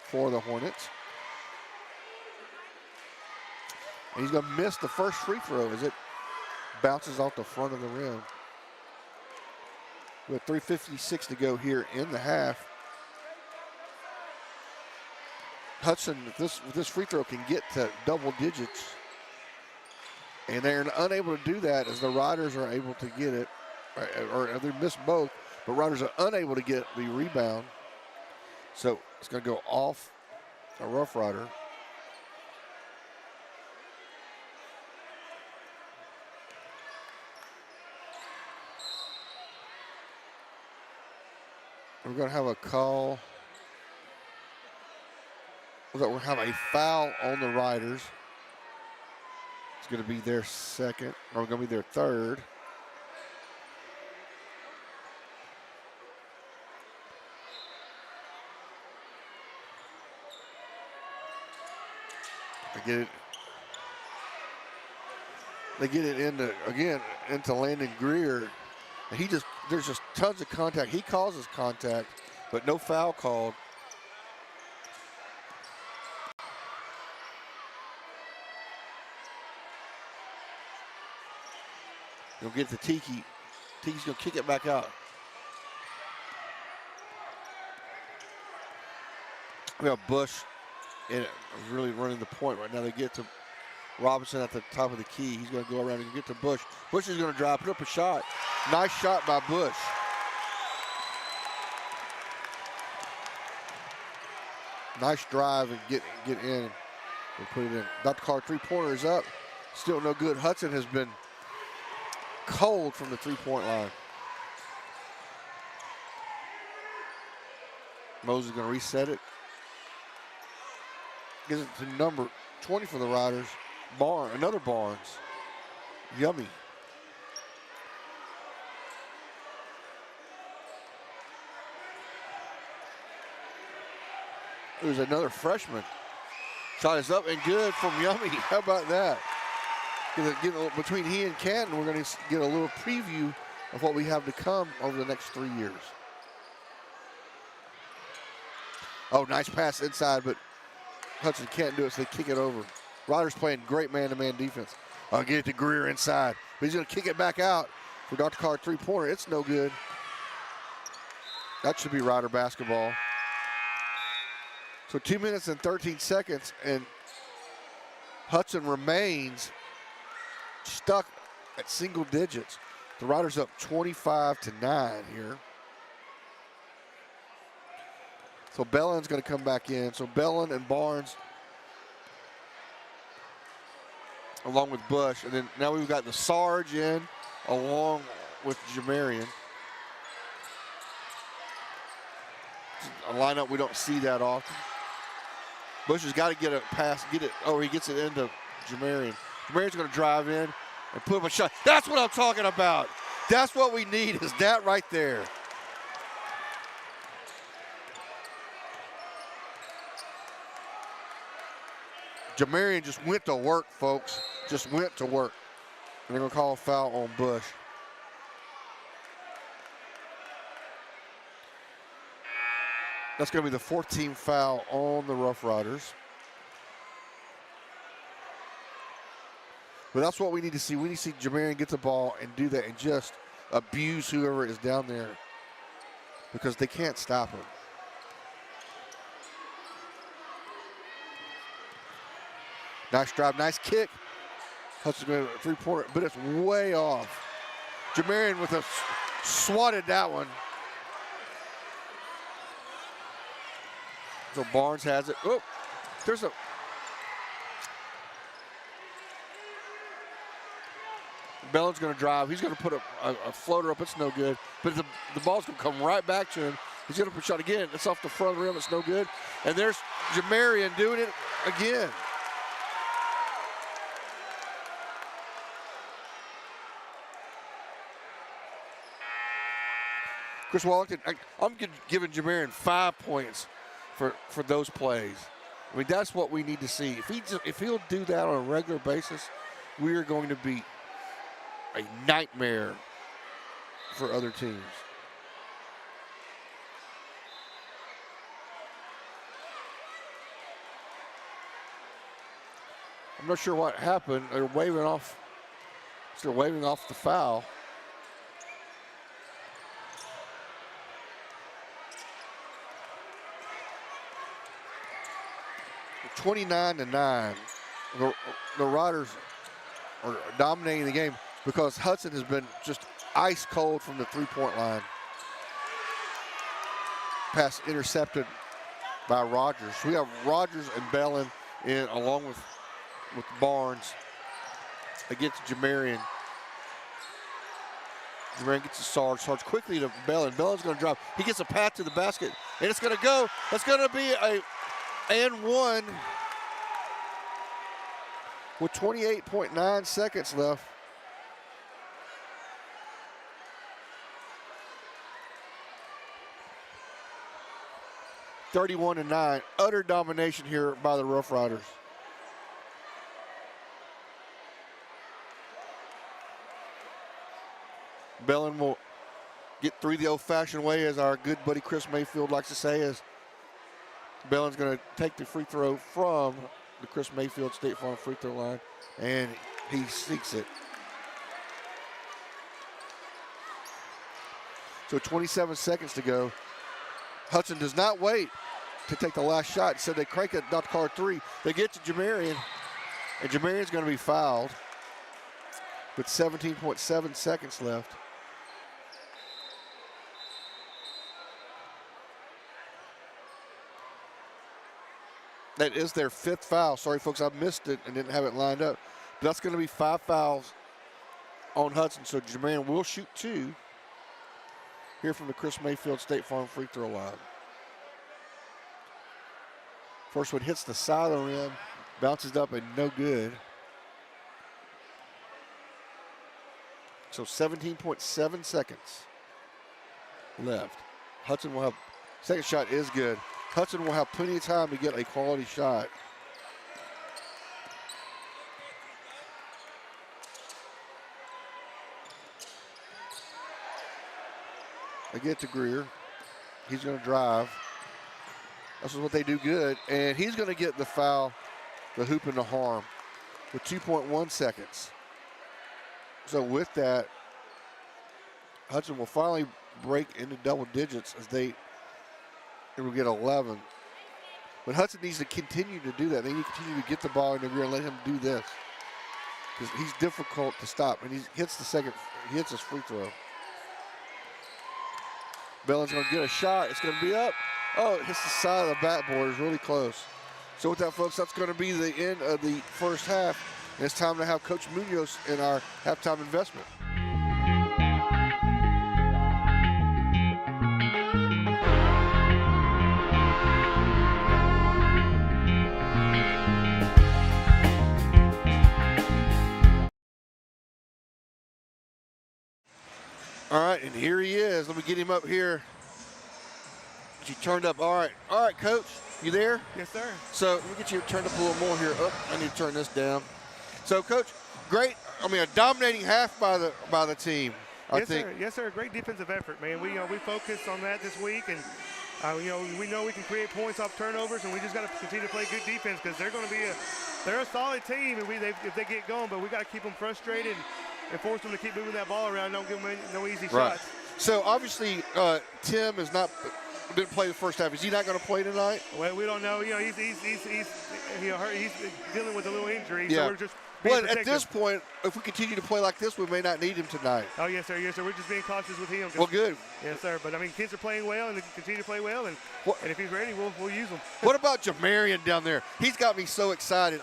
for the Hornets. And he's going to miss the first free throw as it bounces off the front of the rim. With 3:56 to go here in the half. Hudson, with this free throw, can get to double digits. And they're unable to do that as the Riders are able to get it. Or they missed both, but Riders are unable to get the rebound. So it's going to go off a Rough Rider. We're going to have a call. We're going to have a foul on the Riders. It's going to be their second, or going to be their third. They get it into Landon Greer. And there's just tons of contact. He causes contact, but no foul called. You'll get to Tiki. Tiki's gonna kick it back out. We have Bush in it, really running the point right now. They get to Robinson at the top of the key. He's going to go around and get to Bush. Bush is going to drive, put up a shot. Nice shot by Bush. Nice drive and get in and put it in. Dr. Carr three-pointer is up. Still no good. Hudson has been cold from the three-point line. Moses is going to reset it. Gives it to number 20 for the Riders. Another Barnes. Yummy. There's another freshman. Shot is up and good from Yummy. How about that? Between he and Canton, we're going to get a little preview of what we have to come over the next 3 years. Oh, nice pass inside, but Hudson can't do it, so they kick it over. Riders playing great man-to-man defense. I'll get it to Greer inside, but he's going to kick it back out for Dr. Carr three-pointer. It's no good. That should be Rider basketball. So 2 minutes and 13 seconds, and Hudson remains stuck at single digits. The Riders up 25-9 here. So Bellin's going to come back in. So Bellin and Barnes along with Bush. And then now we've got the Sarge in along with Jamarian. A lineup we don't see that often. Bush has got to get a pass, he gets it into Jamarian. Jamarian's going to drive in and put up a shot. That's what I'm talking about. That's what we need, is that right there. Jamarian just went to work, folks. Just went to work. And they're going to call a foul on Bush. That's going to be the 14th foul on the Rough Riders. But that's what we need to see. We need to see Jamarian get the ball and do that and just abuse whoever is down there, because they can't stop him. Nice drive, nice kick. Hudson going to three-pointer, but it's way off. Jamarian with a swatted that one. So Barnes has it. Oh, there's a. Bellin's going to drive. He's going to put a floater up. It's no good. But the ball's going to come right back to him. He's going to put a shot again. It's off the front of the rim. It's no good. And there's Jamarian doing it again. Chris Wallington, I'm giving Jamarian 5 points for those plays. I mean, that's what we need to see. If he'll do that on a regular basis, we are going to be a nightmare for other teams. I'm not sure what happened. They're waving off the foul. It's 29-9. The Riders are dominating the game because Hudson has been just ice cold from the three-point line. Pass intercepted by Rogers. We have Rogers and Bellin in along with Barnes. They get to Jamarian. Jermaine gets to Sarge. Sarge quickly to Bellin. Bellin's going to drop. He gets a path to the basket, and it's going to go. That's going to be a and one with 28.9 seconds left. (31-9). Utter domination here by the Rough Riders. Bellin will get through the old-fashioned way, as our good buddy Chris Mayfield likes to say, as Bellin's going to take the free throw from the Chris Mayfield State Farm free throw line, and he sinks it. So 27 seconds to go. Hudson does not wait to take the last shot. Instead, they crank it, not to call it three. They get to Jamarian, and Jamarian's going to be fouled with 17.7 seconds left. That is their 5th foul. Sorry, folks, I missed it and didn't have it lined up. But that's going to be 5 fouls on Hudson. So Jamarian will shoot 2 here from the Chris Mayfield State Farm free throw line. First one hits the side of the rim, bounces up and no good. So 17.7 seconds left. Hudson will have, second shot is good. Hudson will have plenty of time to get a quality shot. They get to Greer. He's going to drive. This is what they do good. And he's going to get the foul, the hoop and the harm, with 2.1 seconds. So with that, Hudson will finally break into double digits as they will get 11. But Hudson needs to continue to do that. They need to continue to get the ball in the rear and let him do this, because he's difficult to stop. And he hits the second, he hits his free throw. Bellin's going to get a shot. It's going to be up. Oh, it hits the side of the backboard. It's really close. So with that, folks, that's going to be the end of the first half. And it's time to have Coach Munoz in our halftime investment. All right, and here he is. Let me get him up here. She turned up. All right, Coach, you there? Yes, sir. So let me get you turned up a little more here. Oh, I need to turn this down. So, Coach, great. I mean, a dominating half by the team. I think. Sir. Yes, sir. Great defensive effort, man. We focused on that this week, and we know we can create points off turnovers, and we just got to continue to play good defense, because they're going to be they're a solid team, and if they get going, but we got to keep them frustrated and force them to keep moving that ball around. Don't give them no easy shots. So obviously, Tim didn't play the first half. Is he not going to play tonight? Well, we don't know. He's dealing with a little injury. Yeah. So we're just being at this point, if we continue to play like this, we may not need him tonight. Oh, yes, sir. Yes, sir. We're just being cautious with him. Well, good. Yes, sir. But, I mean, kids are playing well, and they continue to play well. And if he's ready, we'll use him. What about Jamarian down there? He's got me so excited.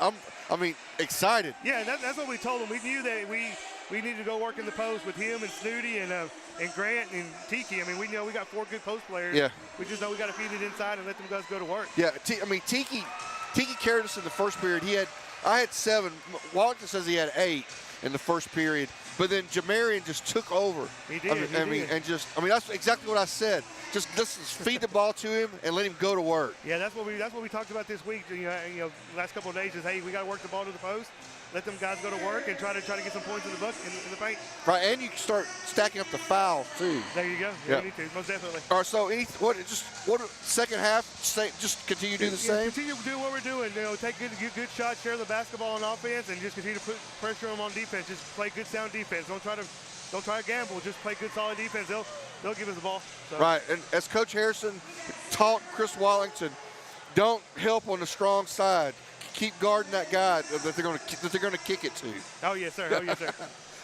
Excited. Yeah, and that's what we told him. We knew that we needed to go work in the post with him and Snooty and Grant and Tiki. I mean, we know we got 4 good post players. Yeah. We just know we got to feed it inside and let them guys go to work. Yeah, Tiki carried us in the first period. I had 7. Wallington says he had 8 in the first period, but then Jamarian just took over. He did. That's exactly what I said. Just let's feed the ball to him and let him go to work. Yeah, that's what we talked about this week. Last couple of days is, hey, we got to work the ball to the post. Let them guys go to work and try to get some points in the in the paint. Right, and you can start stacking up the fouls too. There you go. Yeah, you need to, most definitely. All right, so second half? Just continue to do the same. Continue to do what we're doing. Take good shots, share the basketball on offense, and just continue to put pressure on defense. Just play good, sound defense. Don't try to gamble. Just play good, solid defense. They'll give us the ball. So. Right, and as Coach Harrison taught Chris Wallington, don't help on the strong side. Keep guarding that guy that they're going to kick it to. Oh yes, sir. Oh yes, sir.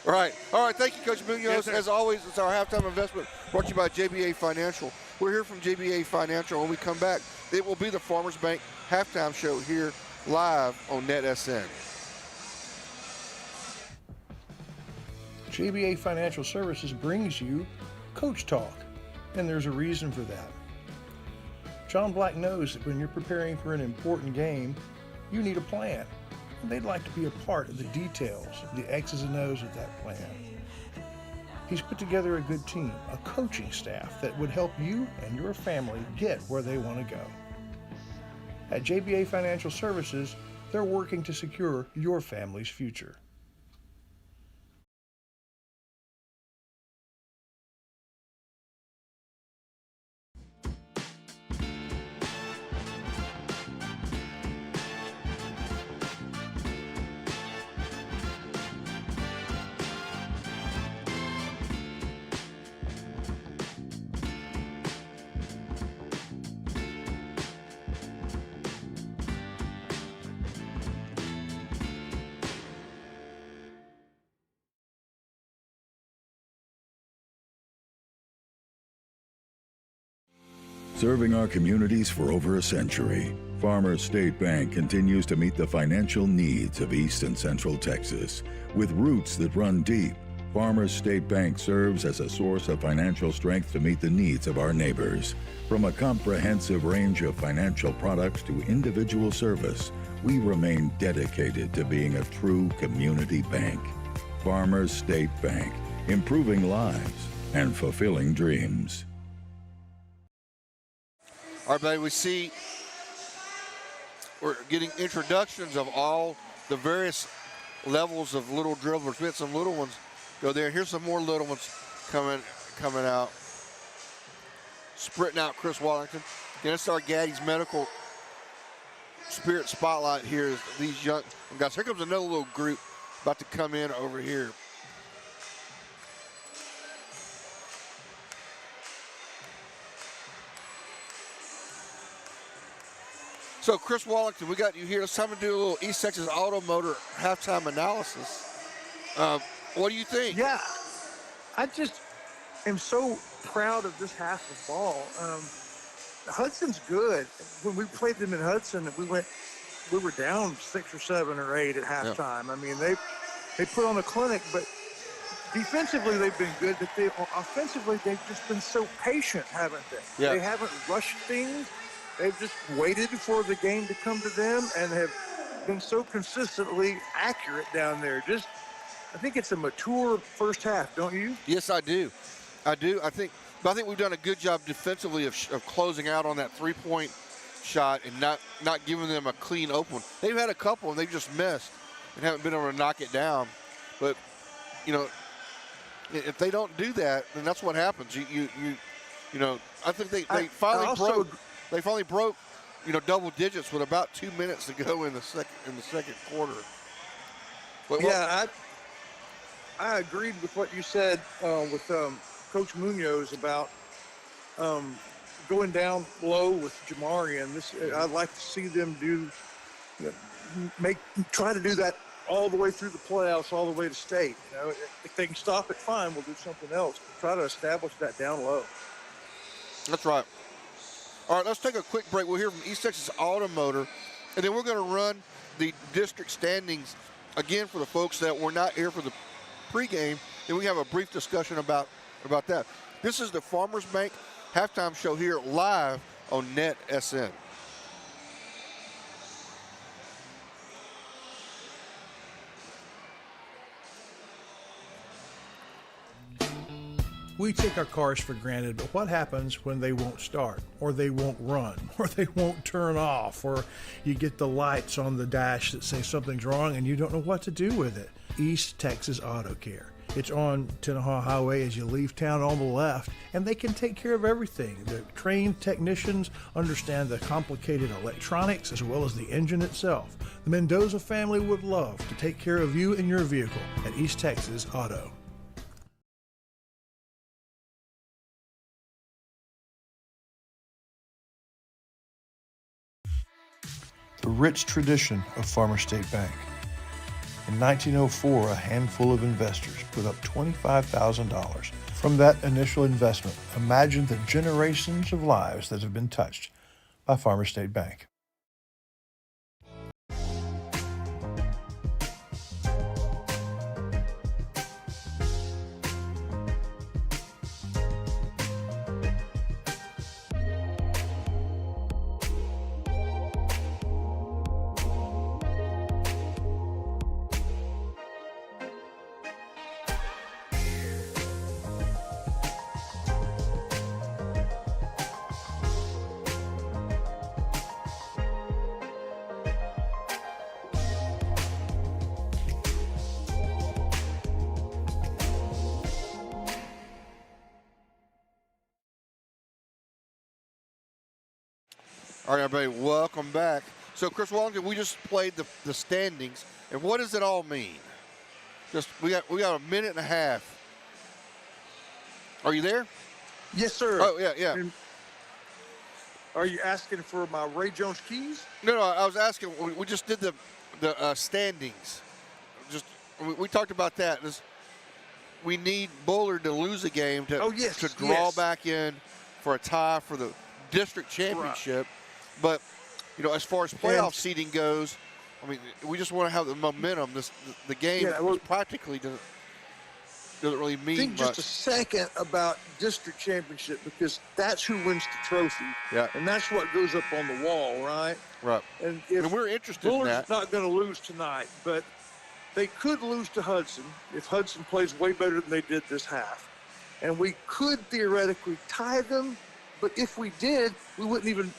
Right. All right. Thank you, Coach Munoz. Yes, as always, it's our halftime investment brought to you by JBA Financial. We're here from JBA Financial. When we come back, it will be the Farmers Bank halftime show here live on NetSN. JBA Financial Services brings you Coach Talk, and there's a reason for that. John Black knows that when you're preparing for an important game, you need a plan, and they'd like to be a part of the details, the X's and O's of that plan. He's put together a good team, a coaching staff that would help you and your family get where they want to go. At JBA Financial Services, they're working to secure your family's future. Serving our communities for over a century, Farmers State Bank continues to meet the financial needs of East and Central Texas. With roots that run deep, Farmers State Bank serves as a source of financial strength to meet the needs of our neighbors. From a comprehensive range of financial products to individual service, we remain dedicated to being a true community bank. Farmers State Bank, improving lives and fulfilling dreams. All right, buddy, we're getting introductions of all the various levels of little dribblers. We had some little ones go there. Here's some more little ones coming out. Sprinting out Chris Wallington. Again, it's our Gaddy's Medical Spirit Spotlight here. These young guys. Here comes another little group about to come in over here. So, Chris Wallington, we got you here. It's time to do a little East Texas Automotor halftime analysis. What do you think? Yeah, I just am so proud of this half of ball. Hudson's good. When we played them in Hudson, we were down 6 or 7 or 8 at halftime. Yeah. I mean, they put on a clinic, but defensively they've been good. But offensively they've just been so patient, haven't they? Yeah. They haven't rushed things. They've just waited for the game to come to them and have been so consistently accurate down there. I think it's a mature first half, don't you? Yes, I do. I think we've done a good job defensively of closing out on that three-point shot and not giving them a clean open one. They've had a couple and they've just missed and haven't been able to knock it down. But, you know, if they don't do that, then that's what happens. You know, I think they finally broke. They finally broke, double digits with about 2 minutes to go in the second quarter. But I agreed with what you said with Coach Munoz about going down low with Jamarian. I'd like to see them try to do that all the way through the playoffs, all the way to state. If they can stop it, fine. We'll do something else. But try to establish that down low. That's right. All right, let's take a quick break. We'll hear from East Texas Automotor, and then we're going to run the district standings again for the folks that were not here for the pregame, and we have a brief discussion about that. This is the Farmers Bank halftime show here live on NetSN. We take our cars for granted, but what happens when they won't start, or they won't run, or they won't turn off, or you get the lights on the dash that say something's wrong and you don't know what to do with it? East Texas Auto Care. It's on Tenaha Highway as you leave town on the left, and they can take care of everything. The trained technicians understand the complicated electronics as well as the engine itself. The Mendoza family would love to take care of you and your vehicle at East Texas Auto. The rich tradition of Farmers State Bank. In 1904, a handful of investors put up $25,000. From that initial investment, imagine the generations of lives that have been touched by Farmers State Bank. All right, everybody, welcome back. So, Chris Wellington, we just played the standings, and what does it all mean? Just we got a minute and a half. Are you there? Yes, sir. Oh, yeah. And are you asking for my Ray Jones keys? No, I was asking. We just did the standings. We talked about that. We need Bullard to lose a game to draw back in for a tie for the district championship. Right. But as far as playoff seeding goes, I mean, we just want to have the momentum. The game practically doesn't really mean think much. Just a second about district championship, because that's who wins the trophy. Yeah. And that's what goes up on the wall, right? Right. And if we're interested in that. Bullard's not going to lose tonight, but they could lose to Hudson if Hudson plays way better than they did this half. And we could theoretically tie them, but if we did, we wouldn't even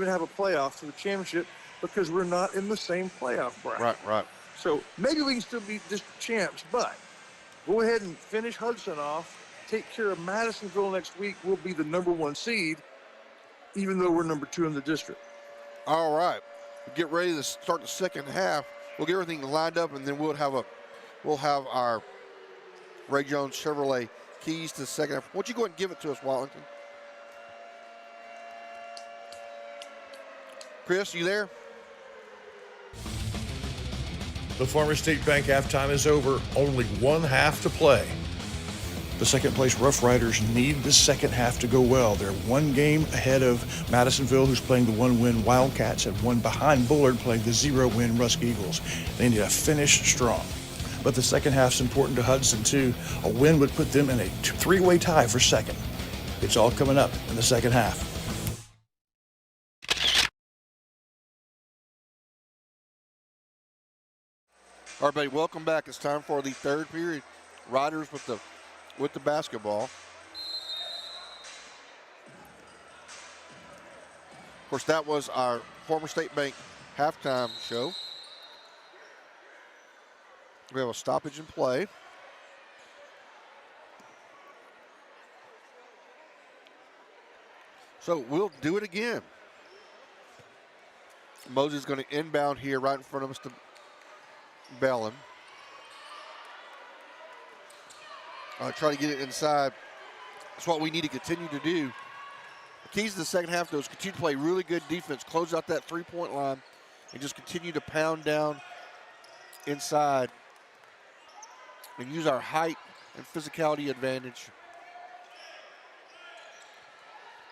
have a playoff for the championship, because we're not in the same playoff bracket. Right. So maybe we can still be district champs, but go ahead and finish Hudson off, take care of Madisonville next week. We'll be the #1 seed, even though we're #2 in the district. All right. Get ready to start the second half. We'll get everything lined up, and then we'll have our Ray Jones Chevrolet keys to the second half. Why don't you go ahead and give it to us, Wellington? Chris, you there? The Farmers State Bank halftime is over. Only one half to play. The second place Rough Riders need the second half to go well. They're one game ahead of Madisonville, who's playing the 1-win Wildcats, and one behind Bullard, playing the 0-win Rusk Eagles. They need to finish strong. But the second half's important to Hudson, too. A win would put them in a three-way tie for second. It's all coming up in the second half. All right, everybody, welcome back. It's time for the third period. Riders with the basketball. Of course, that was our former State Bank halftime show. We have a stoppage in play. So we'll do it again. Moses is going to inbound here right in front of us to Bellin. Try to get it inside. That's what we need to continue to do. The keys to the second half, though, is continue to play really good defense, close out that three-point line, and just continue to pound down inside and use our height and physicality advantage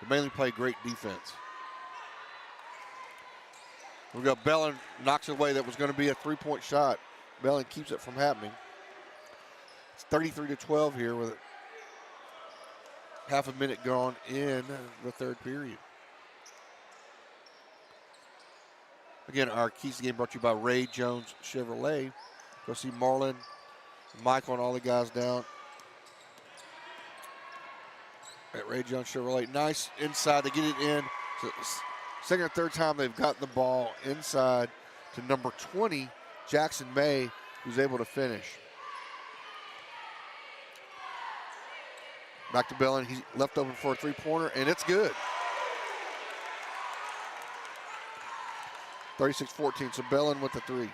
to mainly play great defense. We've got Bellin knocks it away. That was going to be a three-point shot. Bellin keeps it from happening. It's 33-12 here with half a minute gone in the third period. Again, our keys to the game brought to you by Ray Jones Chevrolet. Go see Marlon, Michael, and all the guys down at Ray Jones Chevrolet. Nice inside to get it in. So second or third time they've gotten the ball inside to number 20, Jackson May, who's able to finish. Back to Bellin. He's left open for a three-pointer, and it's good. 36-14, so Bellin with the three.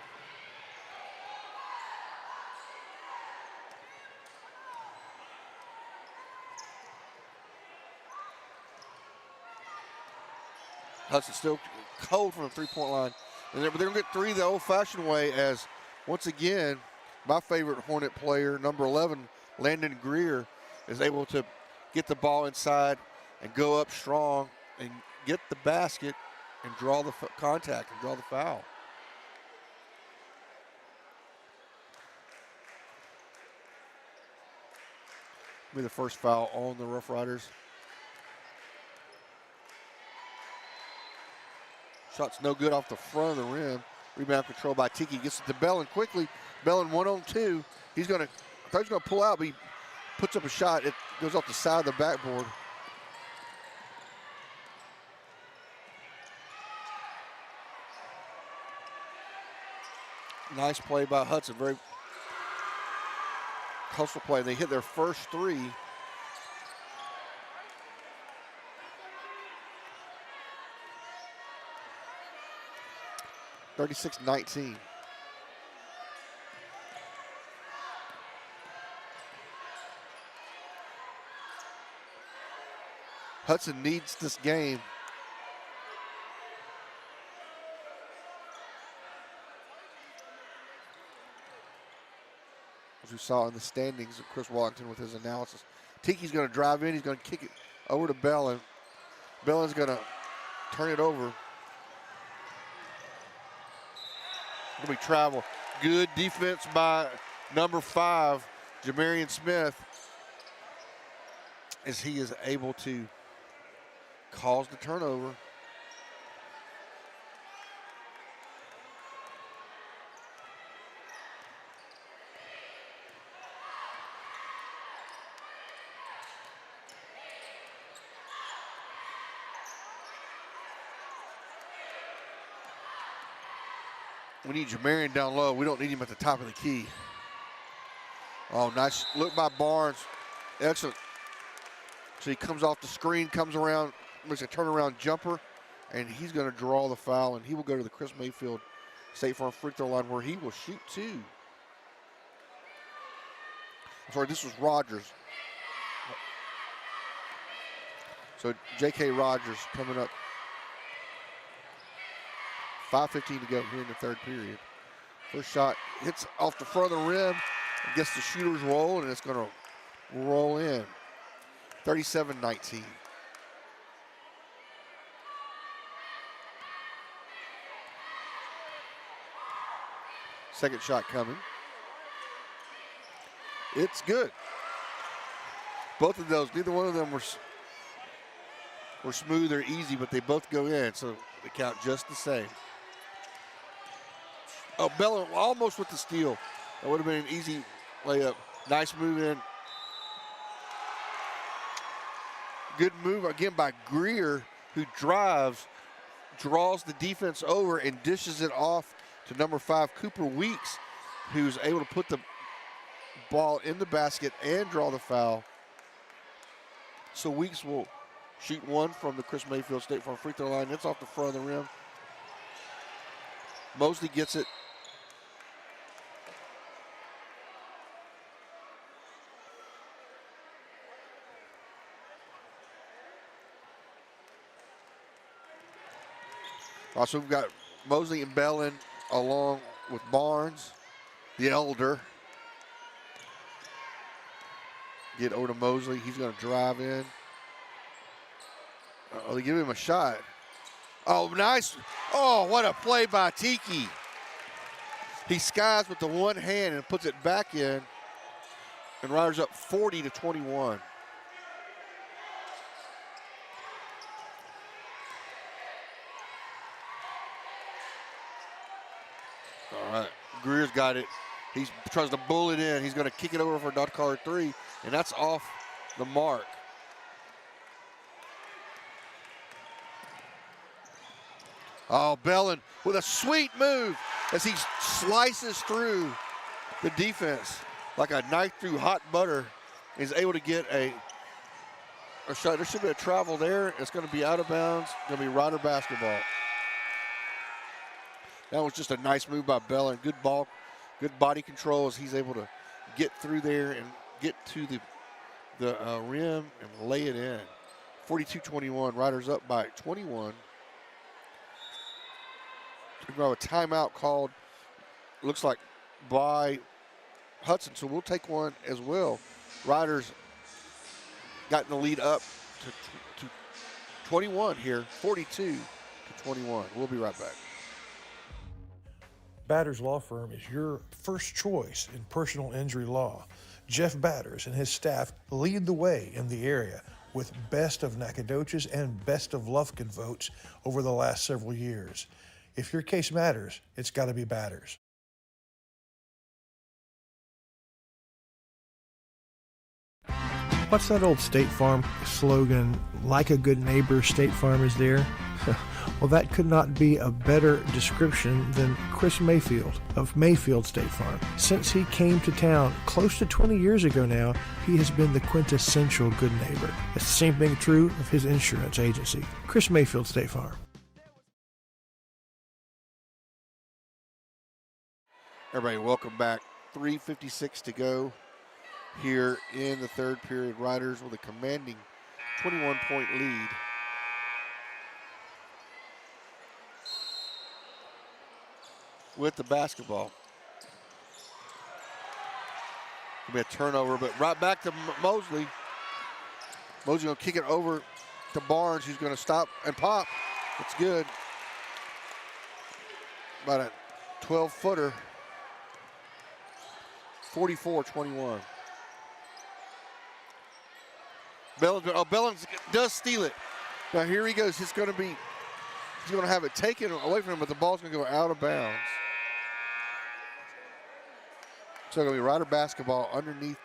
Hudson still cold from the three-point line. And they're going to get three the old-fashioned way, as, once again, my favorite Hornet player, number 11, Landon Greer, is able to get the ball inside and go up strong and get the basket and draw the contact and draw the foul. Be the first foul on the Rough Riders. Shot's no good off the front of the rim. Rebound control by Tiki. Gets it to Bellin quickly. Bellin 1-on-2. I thought he was going to pull out, but he puts up a shot. It goes off the side of the backboard. Nice play by Hudson. Very hustle play. They hit their first three. 36-19. Hudson needs this game. As we saw in the standings of Chris Washington with his analysis. Tiki's going to drive in. He's going to kick it over to Bellin. Bellin's going to turn it over. It's going to be travel. Good defense by number 5, Jamarian Smith, as he is able to cause the turnover. We need Jamarian down low. We don't need him at the top of the key. Oh, nice look by Barnes. Excellent. So he comes off the screen, comes around, makes a turnaround jumper, and he's going to draw the foul, and he will go to the Chris Mayfield State Farm free throw line where he will shoot 2. I'm sorry, this was Rogers. So J.K. Rogers coming up. 5:15 to go here in the third period. First shot hits off the front of the rim, gets the shooter's roll, and it's going to roll in. 37-19. Second shot coming. It's good. Both of those, neither one of them were smooth or easy, but they both go in, so they count just the same. Oh, Bellin almost with the steal. That would have been an easy layup. Nice move in. Good move again by Greer, who drives, draws the defense over, and dishes it off to number 5, Cooper Weeks, who's able to put the ball in the basket and draw the foul. So Weeks will shoot 1 from the Chris Mayfield State Farm free throw line. It's off the front of the rim. Mosley gets it. Also, we've got Mosley and Bellin along with Barnes, the elder. Get over to Mosley. He's going to drive in. Oh, they give him a shot. Oh, nice. Oh, what a play by Tiki. He skies with the one hand and puts it back in. And Riders up 40-21. All right, Greer's got it. He tries to bull it in. He's going to kick it over for a dot card 3, and that's off the mark. Oh, Bellin with a sweet move as he slices through the defense like a knife through hot butter. He's able to get a shot. There should be a travel there. It's going to be out of bounds. Going to be Rider basketball. That was just a nice move by Bellin. Good ball, good body control as he's able to get through there and get to the rim and lay it in. 42-21. Riders up by 21. We're going to have a timeout called, looks like, by Hudson, so we'll take one as well. Riders got the lead up to 21 here, 42-21. We'll be right back. Batters Law Firm is your first choice in personal injury law. Jeff Batters and his staff lead the way in the area with best of Nacogdoches and best of Lufkin votes over the last several years. If your case matters, it's got to be Batters. What's that old State Farm slogan, like a good neighbor, State Farm is there? Well, that could not be a better description than Chris Mayfield of Mayfield State Farm. Since he came to town close to 20 years ago now, he has been the quintessential good neighbor. It's the same thing true of his insurance agency, Chris Mayfield State Farm. Everybody, welcome back. 3:56 to go here in the third period. Riders with a commanding 21-point lead. With the basketball. Gonna be a turnover, but right back to Mosley. Mosley gonna kick it over to Barnes, who's gonna stop and pop. It's good. About a 12-footer. 44-21. Bellins does steal it. Now here he goes. He's going to have it taken away from him, but the ball's going to go out of bounds. So it's going to be Rider basketball underneath.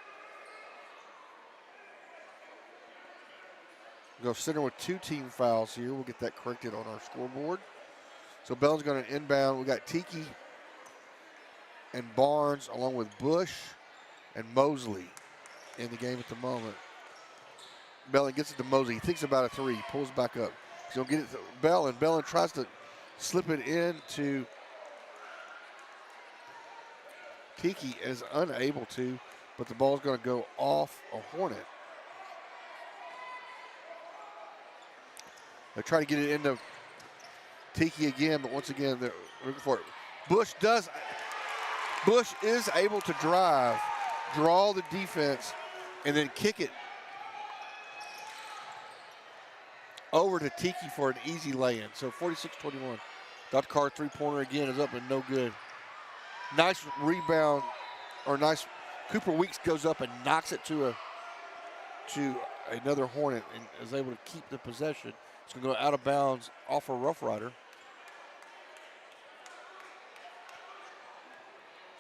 Go center with 2 team fouls here. We'll get that corrected on our scoreboard. So Bellins going to inbound. We got Tiki and Barnes along with Bush and Mosley in the game at the moment. Bellin gets it to Mosley. He thinks about a 3, pulls back up. He's going to get it to Bellin. Bellin tries to slip it into Tiki, is unable to, but the ball's going to go off a Hornet. They try to get it into Tiki again, but once again, they're looking for it. Bush is able to drive, draw the defense, and then kick it over to Tiki for an easy lay-in. So 46-21. Dot Carr 3-pointer again is up and no good. Nice rebound, or nice. Cooper Weeks goes up and knocks it to another Hornet and is able to keep the possession. It's going to go out of bounds off a Rough Rider.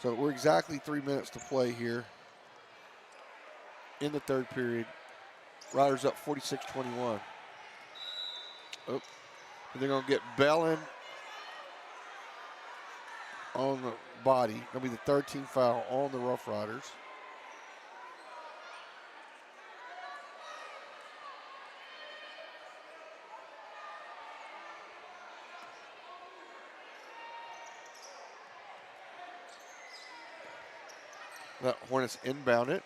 So we're exactly 3 minutes to play here in the third period. Riders up 46-21. Oh, they're going to get Bellin on the body. Going to be the third team foul on the Rough Riders. That Hornets inbound it.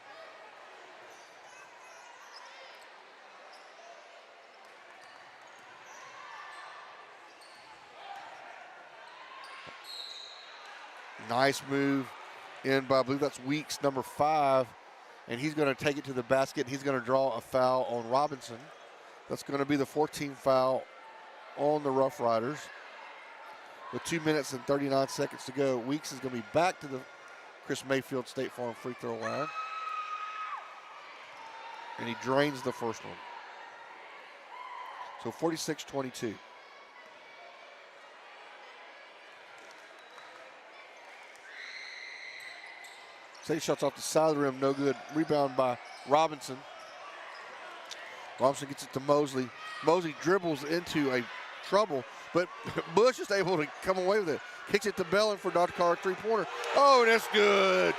Nice move in by, I believe that's Weeks, number 5. And he's going to take it to the basket. He's going to draw a foul on Robinson. That's going to be the 14th foul on the Rough Riders. With 2 minutes and 39 seconds to go, Weeks is going to be back to the Chris Mayfield State Farm free throw line. And he drains the first one. So 46-22. Second shot's off the side of the rim, no good. Rebound by Robinson. Robinson gets it to Mosley. Mosley dribbles into a trouble, but Bush is able to come away with it. Kicks it to Bellin for Dr. Carr, 3-pointer. Oh, that's good.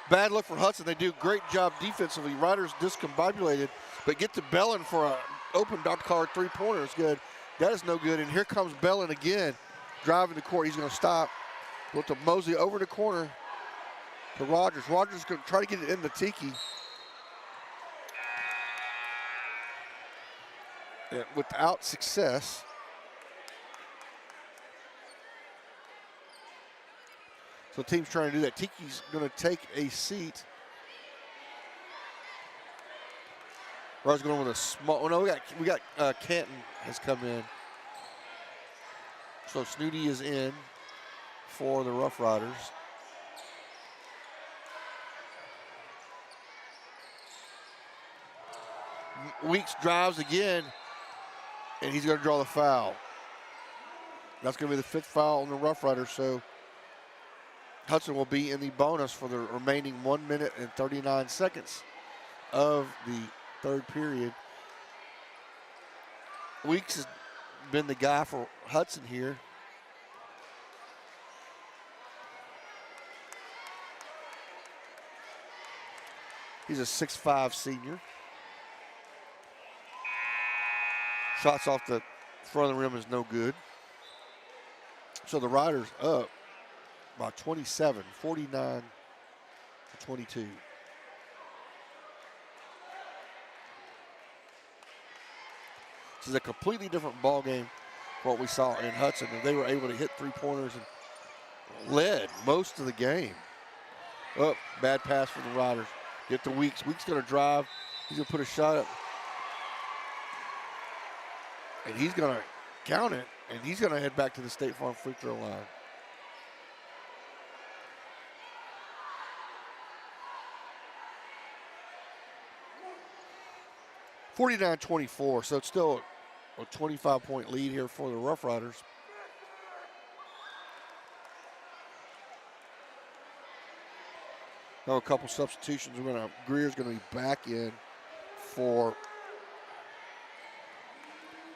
Bad look for Hudson. They do a great job defensively. Riders discombobulated, but get to Bellin for an open Dr. Carr 3-pointer. It's good. That is no good. And here comes Bellin again, driving the court. He's going to stop. Go to Mosley over the corner to Rogers. Rogers is going to try to get it into Tiki. And without success. So the team's trying to do that. Tiki's going to take a seat. Rogers going with a small. Oh no, we got Canton has come in. So Snooty is in for the Rough Riders. Weeks drives again, and he's going to draw the foul. That's going to be the 5th foul on the Rough Riders. So Hudson will be in the bonus for the remaining 1 minute and 39 seconds of the third period. Weeks has been the guy for Hudson here. He's a 6'5" senior. Shots off the front of the rim is no good. So the Riders up by 27, 49 to 22. This is a completely different ball game from what we saw in Hudson, and they were able to hit three-pointers and led most of the game. Oh, bad pass for the Riders. Get to Weeks. Weeks going to drive. He's going to put a shot up. And he's going to count it, and he's going to head back to the State Farm free throw line. (49-24), so it's still a 25-point lead here for the Rough Riders. Now a couple substitutions. Greer's going to be back in for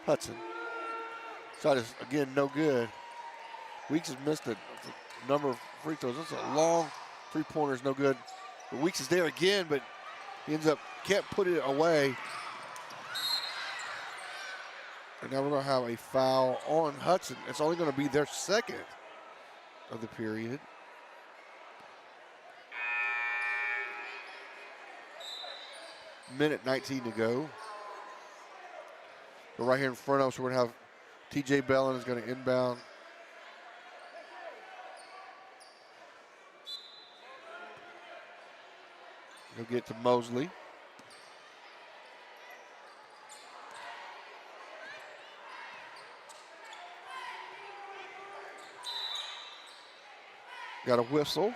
Hudson. Shot is, again, no good. Weeks has missed a number of free throws. That's a long three-pointer, no good. But Weeks is there again, but he ends up, can't put it away. And now we're going to have a foul on Hudson. It's only going to be their second of the period. Minute 19 to go. But right here in front of us, we're going to have T.J. Bellin is going to inbound. He'll get to Mosley. Got a whistle.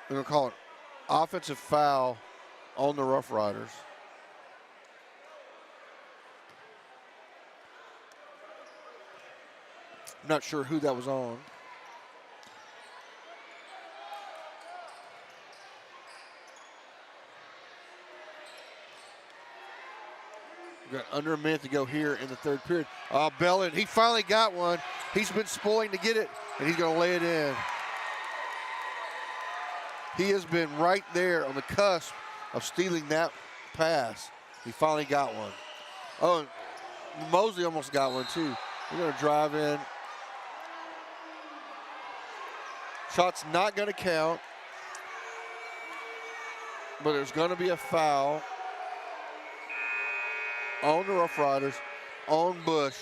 They're going to call it offensive foul on the Rough Riders. I'm not sure who that was on. We've got under a minute to go here in the third period. Bellin, he finally got one. He's been spoiling to get it, and he's going to lay it in. He has been right there on the cusp of stealing that pass. He finally got one. Oh, and Mosley almost got one too. We're going to drive in. Shot's not going to count, but there's going to be a foul on the Rough Riders, on Bush.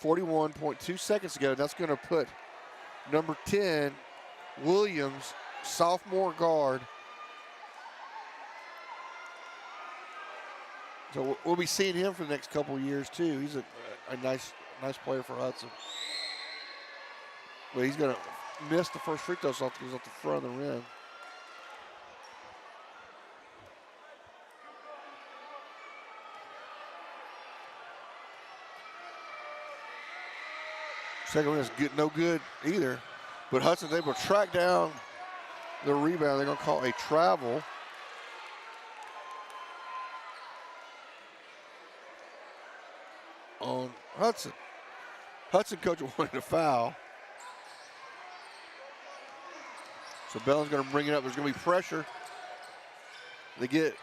.2 seconds ago. That's going to put number 10, Williams, sophomore guard. So we'll be seeing him for the next couple of years too. He's a nice player for Hudson. But he's going to miss the first free throw, so it goes off the front of the rim. Second one is good, no good either. But Hudson's able to track down the rebound. They're going to call a travel. On Hudson. Hudson coach wanted a foul. So Bellin's going to bring it up. There's going to be pressure. They get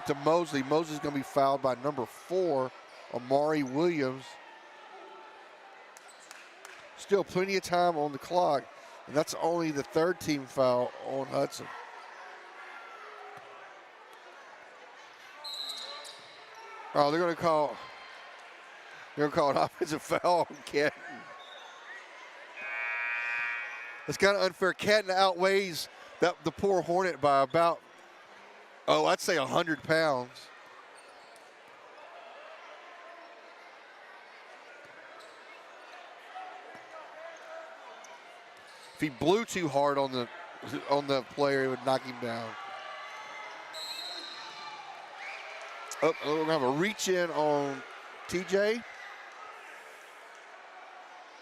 to Mosley. Mosley's going to be fouled by number 4, Amari Williams. Still plenty of time on the clock, and that's only the third team foul on Hudson. Oh, they're going to call an offensive foul on Canton. It's kind of unfair. Canton outweighs the poor Hornet by about, I'd say 100 pounds. If he blew too hard on the player, it would knock him down. We're going to have a reach in on TJ.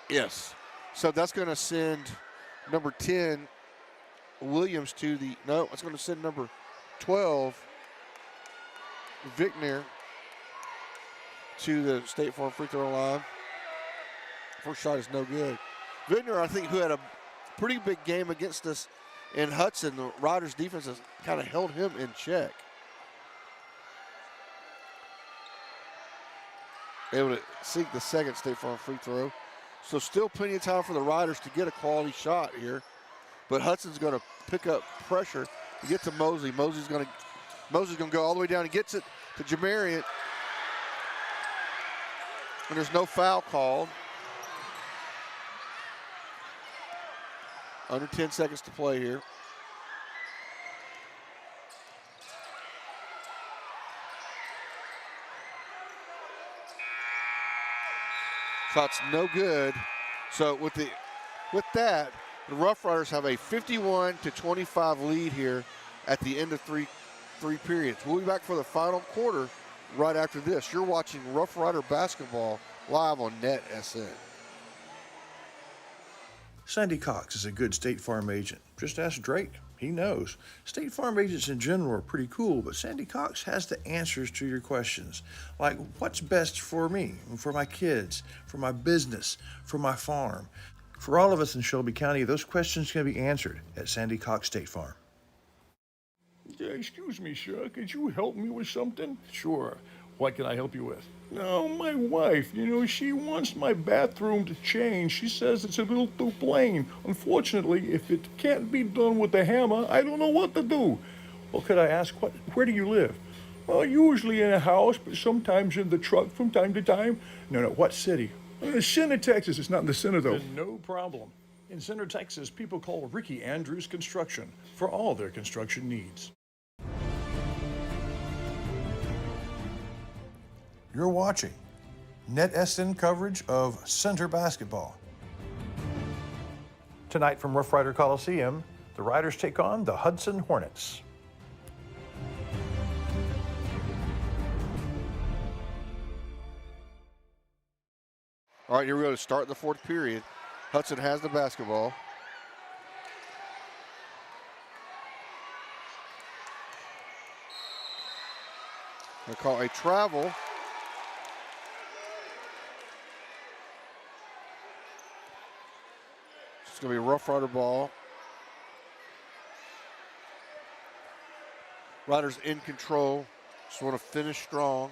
Yes. So that's going to send number 10, Williams, to the, no, it's going to send number 12, Vickner, to the State Farm free throw line. First shot is no good. Vidner, I think, who had a pretty big game against us in Hudson. The Riders defense has kind of held him in check. Able to sink the second State Farm free throw. So still plenty of time for the Riders to get a quality shot here. But Hudson's going to pick up pressure to get to Mosley. Mosley's going to go all the way down. He gets it to Jamarian. And there's no foul called. Under 10 seconds to play here. Shot's no good. So with that, the Rough Riders have a 51-25 lead here at the end of three periods. We'll be back for the final quarter right after this. You're watching Rough Rider basketball live on NetSN. Sandy Cox is a good State Farm agent. Just ask Drake. He knows. State Farm agents in general are pretty cool, but Sandy Cox has the answers to your questions. Like, what's best for me, for my kids, for my business, for my farm? For all of us in Shelby County, those questions can be answered at Sandy Cox State Farm. Excuse me, sir. Could you help me with something? Sure. What can I help you with? No, my wife, she wants my bathroom to change. She says it's a little too plain. Unfortunately, if it can't be done with a hammer, I don't know what to do. Well, could I ask, where do you live? Well, usually in a house, but sometimes in the truck from time to time. No, what city? Center, Texas. It's not in the center, though. No problem. In Center, Texas, people call Ricky Andrews Construction for all their construction needs. You're watching NetSN coverage of Center basketball. Tonight from Rough Rider Coliseum, the Riders take on the Hudson Hornets. All right, here we go to start the fourth period. Hudson has the basketball. They call a travel. It's going to be a Rough Rider ball. Riders in control. Just want to finish strong.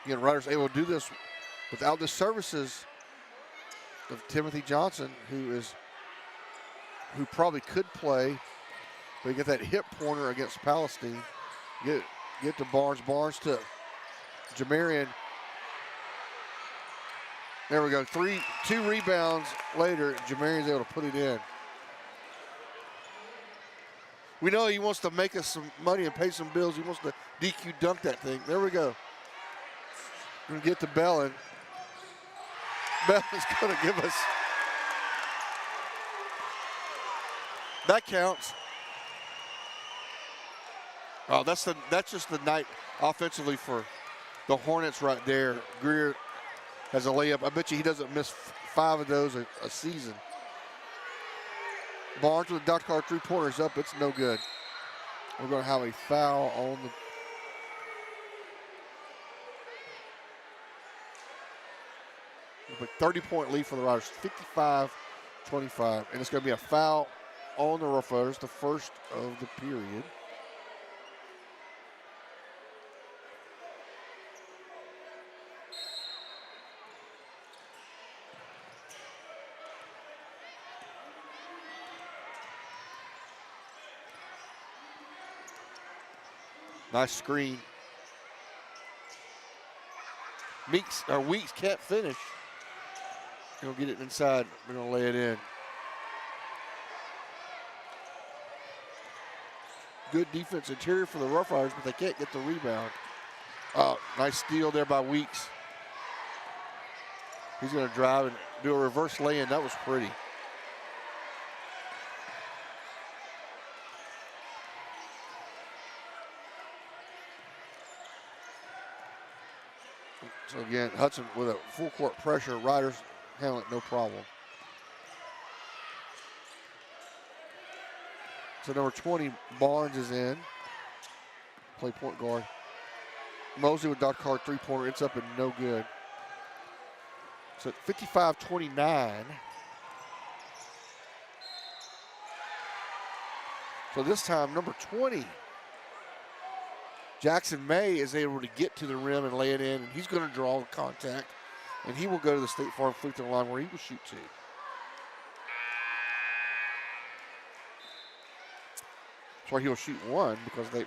Again, Riders able to do this without the services of Timothy Johnson, who probably could play, but you get that hip pointer against Palestine. Get to Barnes. Barnes to Jamarian. There we go. 2 rebounds later, Jamarian's able to put it in. We know he wants to make us some money and pay some bills. He wants to DQ dunk that thing. There we go. We're going to get to Bellin. Bellin's going to give us. That counts. Oh, that's just the night offensively for the Hornets right there. Greer has a layup. I bet you he doesn't miss 5 of those a season. Barnes with a Dr. Carr 3-pointers up. It's no good. We're going to have a foul on the. But 30-point lead for the Riders, 55-25. And it's going to be a foul on the Rough Riders, the first of the period. Nice screen. Weeks can't finish. He'll get it inside. We're going to lay it in. Good defense interior for the Rough Riders, but they can't get the rebound. Nice steal there by Weeks. He's going to drive and do a reverse lay-in. That was pretty. So again, Hudson with a full court pressure. Riders handle it no problem. So number 20, Barnes is in. Play point guard. Mosley with dot card three-pointer. It's up and no good. So 55-29. So this time, number 20, Jackson May, is able to get to the rim and lay it in, and he's going to draw the contact, and he will go to the State Farm free throw line where he will shoot two. That's why he'll shoot one, because this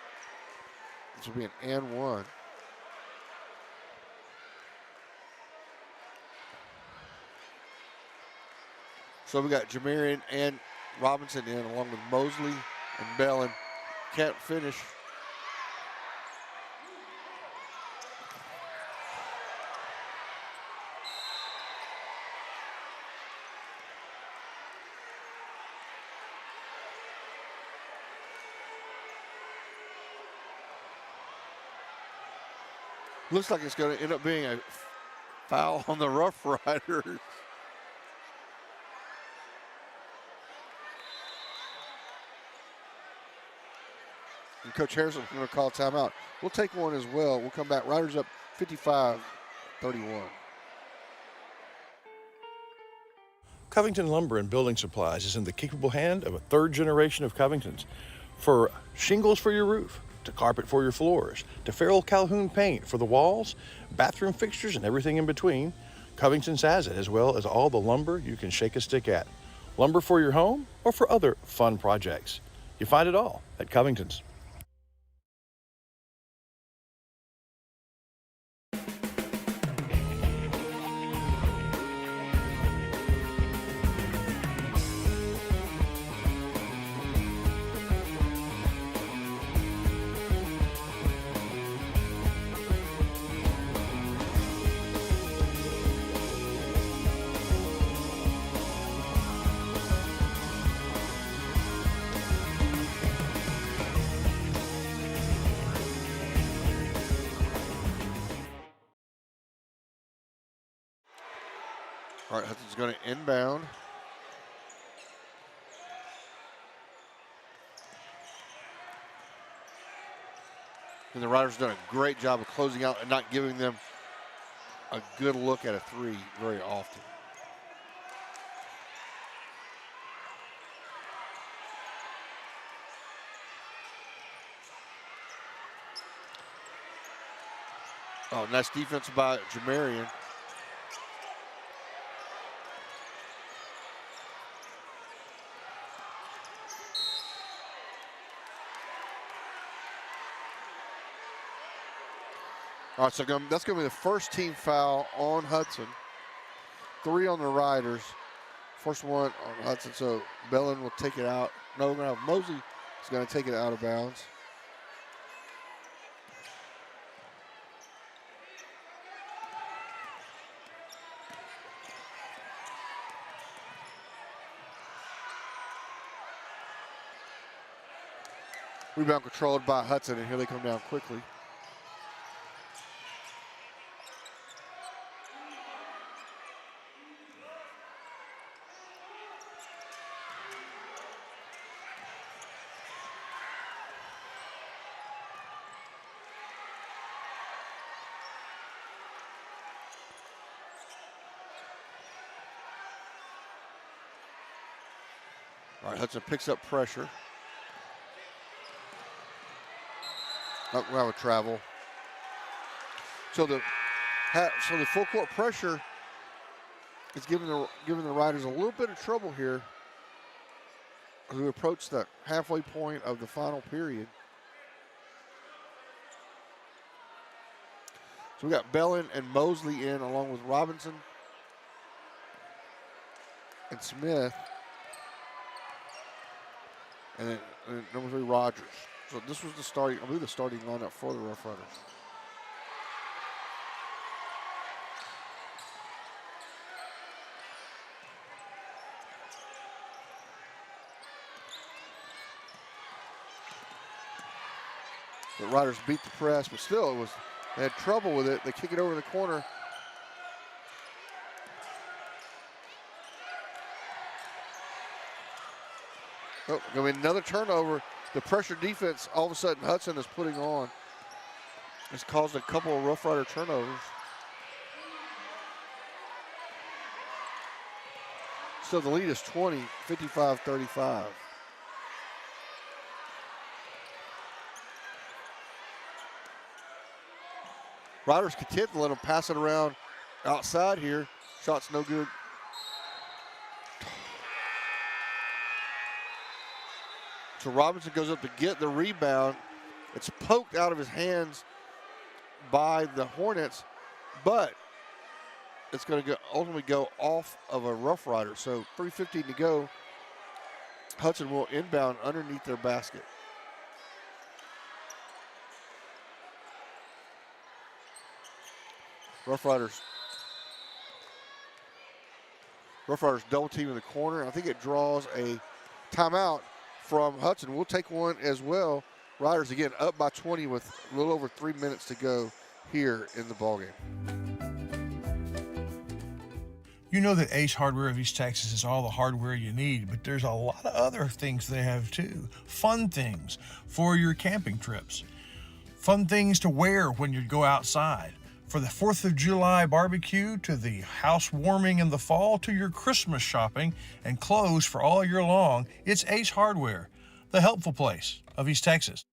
will be an and one. So we got Jamarian and Robinson in, along with Mosley and Bellin. Can't finish. Looks like it's going to end up being a foul on the Rough Riders. And Coach Harrison's going to call timeout. We'll take one as well. We'll come back. Riders up 55-31. Covington Lumber and Building Supplies is in the capable hand of a third generation of Covingtons. For shingles for your roof, to carpet for your floors, to Farrell Calhoun paint for the walls, bathroom fixtures, and everything in between, Covington's has it, as well as all the lumber you can shake a stick at. Lumber for your home or for other fun projects. You find it all at Covington's. All right, Hudson's going to inbound. And the Riders have done a great job of closing out and not giving them a good look at a three very often. Oh, nice defense by Jamarian. All right, so that's going to be the first team foul on Hudson. 3 on the Riders. First one on Hudson, so Bellin will take it out. No, we're going to have Mosley is going to take it out of bounds. Rebound controlled by Hudson, and here they come down quickly. All right, Hudson picks up pressure. Oh, we'll have a travel. So the full court pressure is giving the Riders a little bit of trouble here as we approach the halfway point of the final period. So we got Bellin and Mosley in, along with Robinson and Smith, and then number 3 Rogers. So this was the starting, I believe, the starting lineup for the Rough Riders. The Riders beat the press, but still they had trouble with it. They kick it over in the corner. Oh, going to be another turnover. The pressure defense, all of a sudden, Hudson is putting on. It's caused a couple of Rough Rider turnovers. So the lead is 20, 55-35. Riders content to let them pass it around outside here. Shot's no good. So Robinson goes up to get the rebound. It's poked out of his hands by the Hornets, but it's going to ultimately go off of a Rough Rider. So 3:15 to go. Hudson will inbound underneath their basket. Rough Riders double team in the corner. I think it draws a timeout from Hudson. We'll take one as well. Riders again up by 20 with a little over 3 minutes to go here in the ballgame. You know that Ace Hardware of East Texas is all the hardware you need, but there's a lot of other things they have too. Fun things for your camping trips. Fun things to wear when you go outside. For the 4th of July barbecue, to the housewarming in the fall, to your Christmas shopping and clothes for all year long, it's Ace Hardware, the helpful place of East Texas.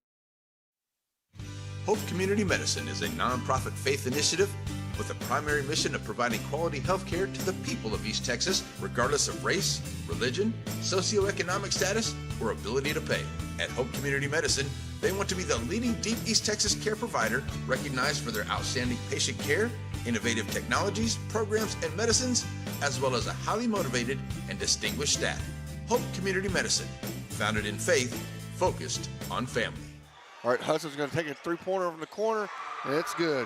Hope Community Medicine is a nonprofit faith initiative with a primary mission of providing quality health care to the people of East Texas, regardless of race, religion, socioeconomic status, or ability to pay. At Hope Community Medicine, they want to be the leading Deep East Texas care provider, recognized for their outstanding patient care, innovative technologies, programs, and medicines, as well as a highly motivated and distinguished staff. Hope Community Medicine, founded in faith, focused on family. All right, Hudson's going to take a three-pointer from the corner, and it's good.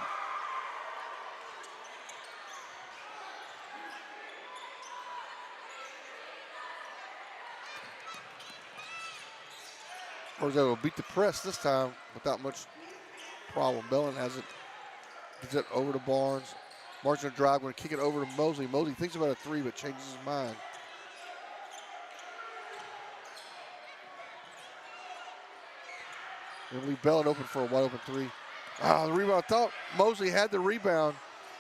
Orzo will beat the press this time without much problem. Bellin has it, gets it over to Barnes. Barnes going to drive, going to kick it over to Mosley. Mosley thinks about a three, but changes his mind. Going to leave Bellin open for a wide open three. The rebound. I thought Mosley had the rebound,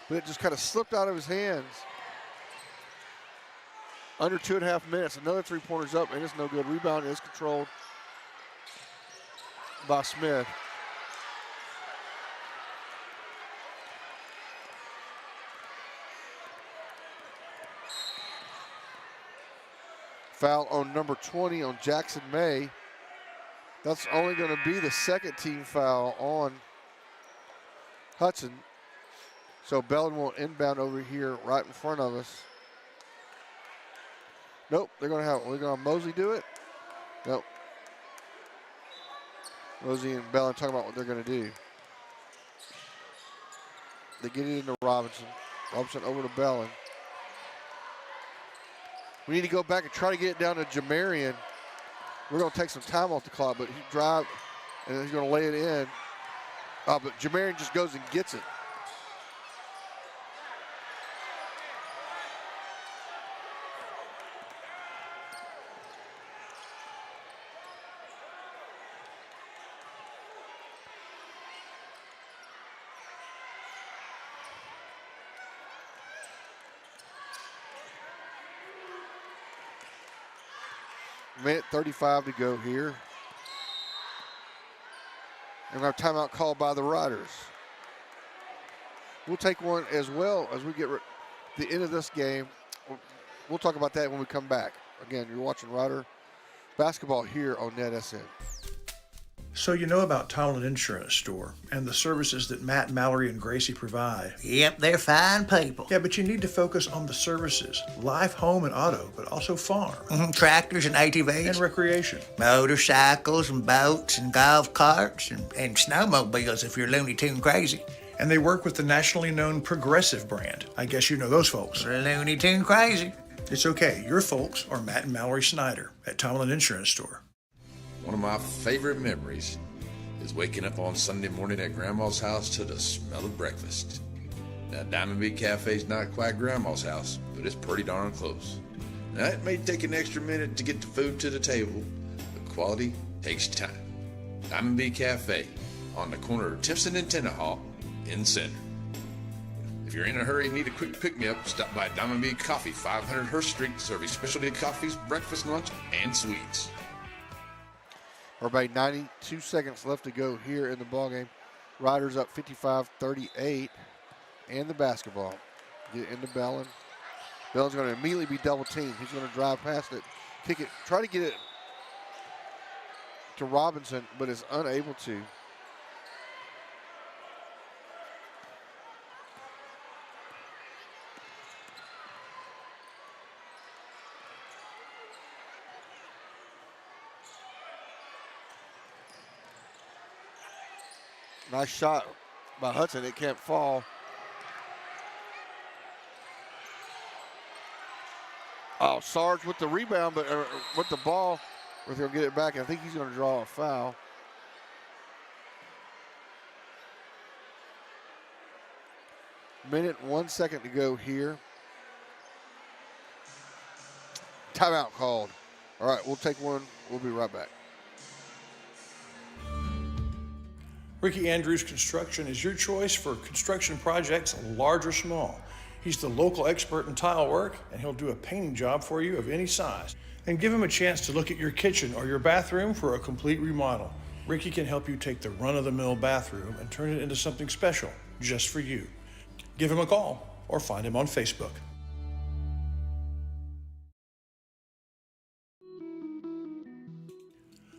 but it just kind of slipped out of his hands. Under 2.5 minutes. Another three-pointer's up, and it's no good. Rebound is controlled by Smith. Foul on number 20 on Jackson May. That's only going to be the second team foul on Hudson. So Bellin will inbound over here right in front of us. Nope, we're going to have Mosley do it. Nope. Mosley and Bellin talking about what they're going to do. They get it into Robinson. Robinson over to Bellin. We need to go back and try to get it down to Jamarian. We're going to take some time off the clock, but he drive, and he's going to lay it in. But Jamarian just goes and gets it. Minute 35 to go here. And our timeout called by the Riders. We'll take one as well as we get the end of this game. We'll talk about that when we come back. Again, you're watching Rider basketball here on NetSN. So you know about Tomlin Insurance Store and the services that Matt, Mallory, and Gracie provide. Yep, they're fine people. Yeah, but you need to focus on the services. Life, home, and auto, but also farm. Tractors and ATVs. And recreation. Motorcycles and boats and golf carts and snowmobiles if you're Looney Tune crazy. And they work with the nationally known Progressive brand. I guess you know those folks. Looney Tune crazy. It's okay. Your folks are Matt and Mallory Snyder at Tomlin Insurance Store. One of my favorite memories is waking up on Sunday morning at Grandma's house to the smell of breakfast. Now, Diamond Bee Cafe's not quite Grandma's house, but it's pretty darn close. Now, it may take an extra minute to get the food to the table, but quality takes time. Diamond Bee Cafe, on the corner of Timpson and Tenahawk in Center. If you're in a hurry and need a quick pick-me-up, stop by Diamond B Coffee, 500 Hurst Street, serving specialty coffees, breakfast, lunch, and sweets. We're about 92 seconds left to go here in the ballgame. Riders up 55-38, and the basketball. Get into Bellin. Bellin's going to immediately be double teamed. He's going to drive past it, kick it, try to get it to Robinson, but is unable to. Nice shot by Hudson. It can't fall. Oh, Sarge with the rebound, but with the ball, we're going to get it back. I think he's going to draw a foul. Minute, 1 second to go here. Timeout called. All right, we'll take one. We'll be right back. Ricky Andrews Construction is your choice for construction projects, large or small. He's the local expert in tile work, and he'll do a painting job for you of any size. And give him a chance to look at your kitchen or your bathroom for a complete remodel. Ricky can help you take the run-of-the-mill bathroom and turn it into something special, just for you. Give him a call or find him on Facebook.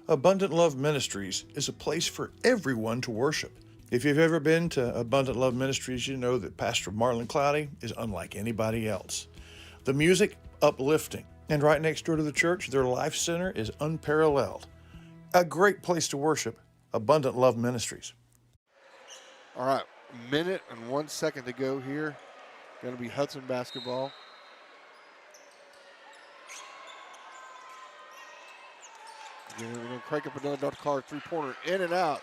Abundant Love Ministries is a place for everyone to worship. If you've ever been to Abundant Love Ministries, you know that Pastor Marlon Cloudy is unlike anybody else. The music, uplifting. And right next door to the church, their life center is unparalleled. A great place to worship, Abundant Love Ministries. All right, minute and 1 second to go here. Going to be Hudson basketball. We're going to crank up another Dr. Carr three-pointer, in and out.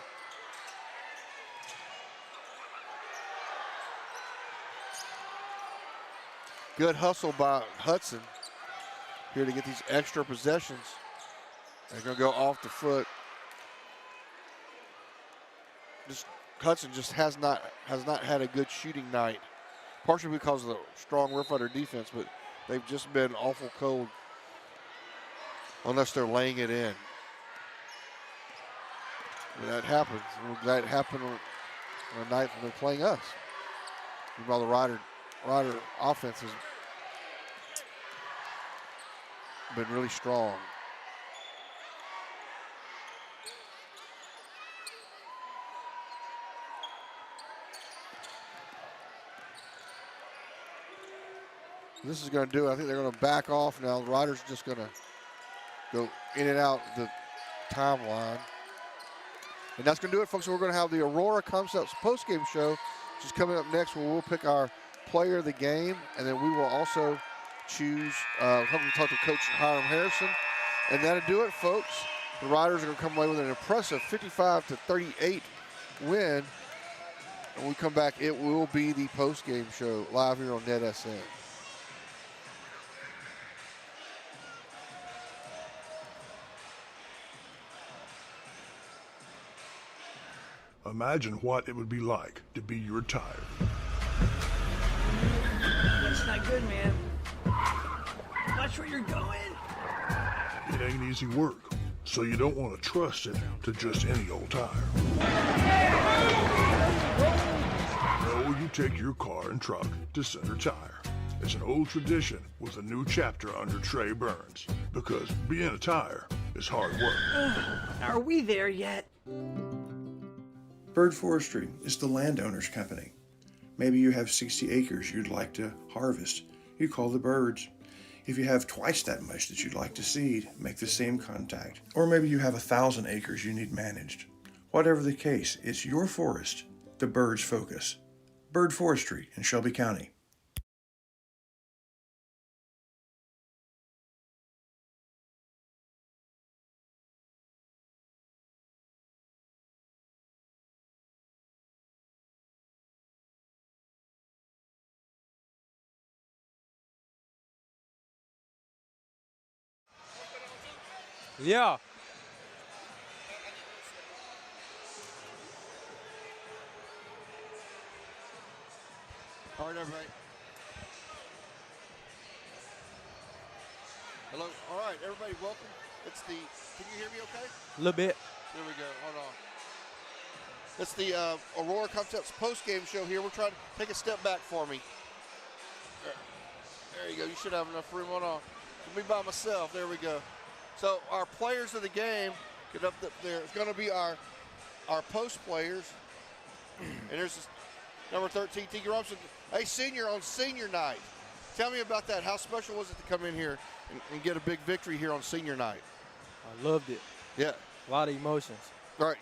Good hustle by Hudson here to get these extra possessions. They're going to go off the foot. Hudson just has not had a good shooting night, partially because of the strong Rough Rider defense, but they've just been awful cold unless they're laying it in. When that happens, that happened on a night when they're playing us. While the Rider offense has been really strong. This is going to do it. I think they're going to back off now. The Riders just going to go in and out the timeline. And that's going to do it, folks. We're going to have the Aurora Concepts postgame show, which is coming up next, where we'll pick our player of the game, and then we will also choose, hopefully talk to Coach Hiram Harrison. And that'll do it, folks. The Riders are going to come away with an impressive 55-38 win. And when we come back, it will be the postgame show live here on NetSN. Imagine what it would be like to be your tire. That's not good, man. Watch where you're going. It ain't easy work, so you don't want to trust it to just any old tire. No, you take your car and truck to Center Tire. It's an old tradition with a new chapter under Trey Burns, because being a tire is hard work. Are we there yet? Bird Forestry is the landowner's company. Maybe you have 60 acres you'd like to harvest. You call the birds. If you have twice that much that you'd like to seed, make the same contact. Or maybe you have 1,000 acres you need managed. Whatever the case, it's your forest, the birds' focus. Bird Forestry in Shelby County. Yeah. All right, everybody. Hello. All right, everybody, welcome. It's the, can you hear me okay? A little bit. There we go. Hold on. It's the Aurora Concepts post-game show here. We're trying to take a step back for me. There you go. You should have enough room. Hold on. For me by myself. There we go. So our players of the game, get up there. It's going to be our post players. And there's this number 13, Tiki Robinson, a senior on senior night. Tell me about that. How special was it to come in here and get a big victory here on senior night? I loved it. Yeah. A lot of emotions. All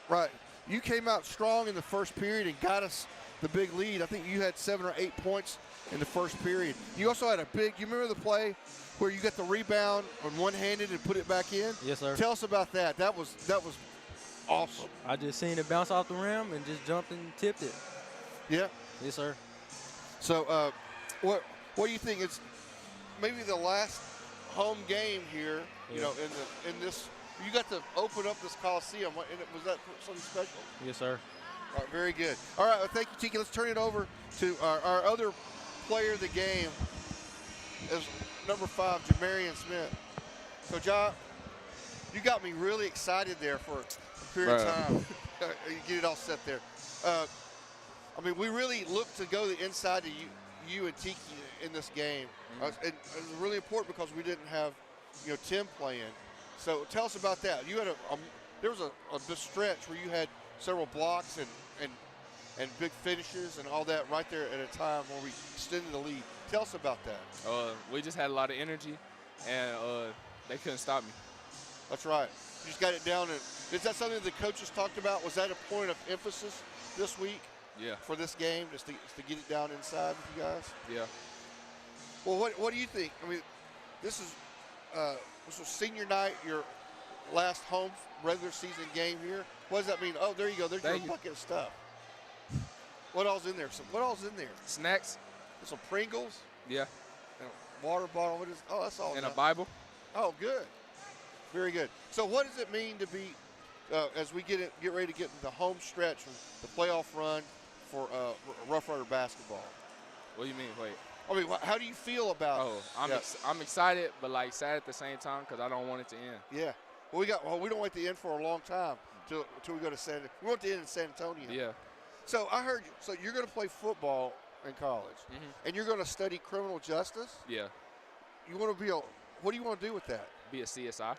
right, you came out strong in the first period and got us the big lead. I think you had 7 or 8 points in the first period. You also had you remember the play where you got the rebound on one-handed and put it back in? Yes, sir. Tell us about that. That was awesome. I just seen it bounce off the rim and just jumped and tipped it. Yeah. Yes, sir. So what do you think? It's maybe the last home game here, you know, in this. You got to open up this Coliseum. Was that something special? Yes, sir. All right, very good. All right, well, thank you, Tiki. Let's turn it over to our other player of the game, is number 5, Jamarian Smith. So, Ja, you got me really excited there for a period of time. You get it all set there. I mean, we really look to go the inside to you and Tiki in this game. Mm-hmm. It was really important because we didn't have, Tim playing. So tell us about that. You had there was a stretch where you had several blocks and big finishes and all that right there at a time where we extended the lead. Tell us about that. We just had a lot of energy, and they couldn't stop me. That's right. You just got it down. And is that something the coaches talked about? Was that a point of emphasis this week? Yeah. For this game, just to get it down inside with you guys? Yeah. Well, what do you think? I mean, this was senior night, your last home regular season game here. What does that mean? Oh, there you go. There's your bucket of stuff. What all's in there? What all's in there? Snacks. Some Pringles. Yeah. And a water bottle. That's all. And a Bible. Oh, good. Very good. So what does it mean to be, as we get ready to get into the home stretch from the playoff run for Rough Rider basketball? What do you mean? Wait. I mean, how do you feel about it? I'm excited, but sad at the same time because I don't want it to end. Yeah. Well, we don't want it to end for a long time until we go to we want it to end in San Antonio. Yeah. So I heard so you're going to play football in college, and you're going to study criminal justice? Yeah. You want to be what do you want to do with that? Be a CSI.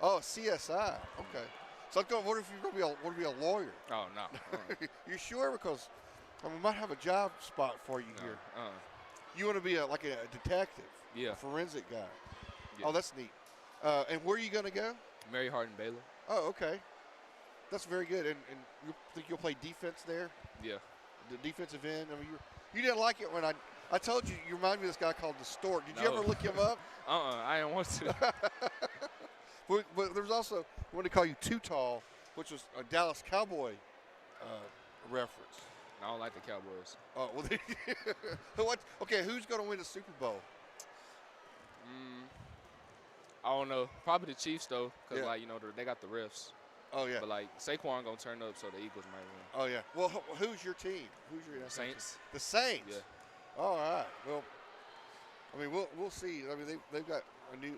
Oh, CSI. Okay. So what if you're going to be a lawyer? Oh, no. You sure? Because we might have a job spot for you here. You want to be like a detective, a forensic guy. Yeah. Oh, that's neat. And where are you going to go? Mary Hardin Baylor. Oh, okay. That's very good. And you think you'll play defense there? Yeah. The defensive end? I mean, you didn't like it when I told you remind me of this guy called the Stork. Did you ever look him up? I didn't want to. But there was also, I want to call you Too Tall, which was a Dallas Cowboy reference. I don't like the Cowboys. Oh, well, okay, who's going to win the Super Bowl? I don't know. Probably the Chiefs, though, because, they got the refs. Oh, yeah. But, Saquon going to turn up, so the Eagles might win. Oh, yeah. Well, who's your team? Who's your Saints. The Saints? Yeah. All right. Well, I mean, we'll see. I mean, they've got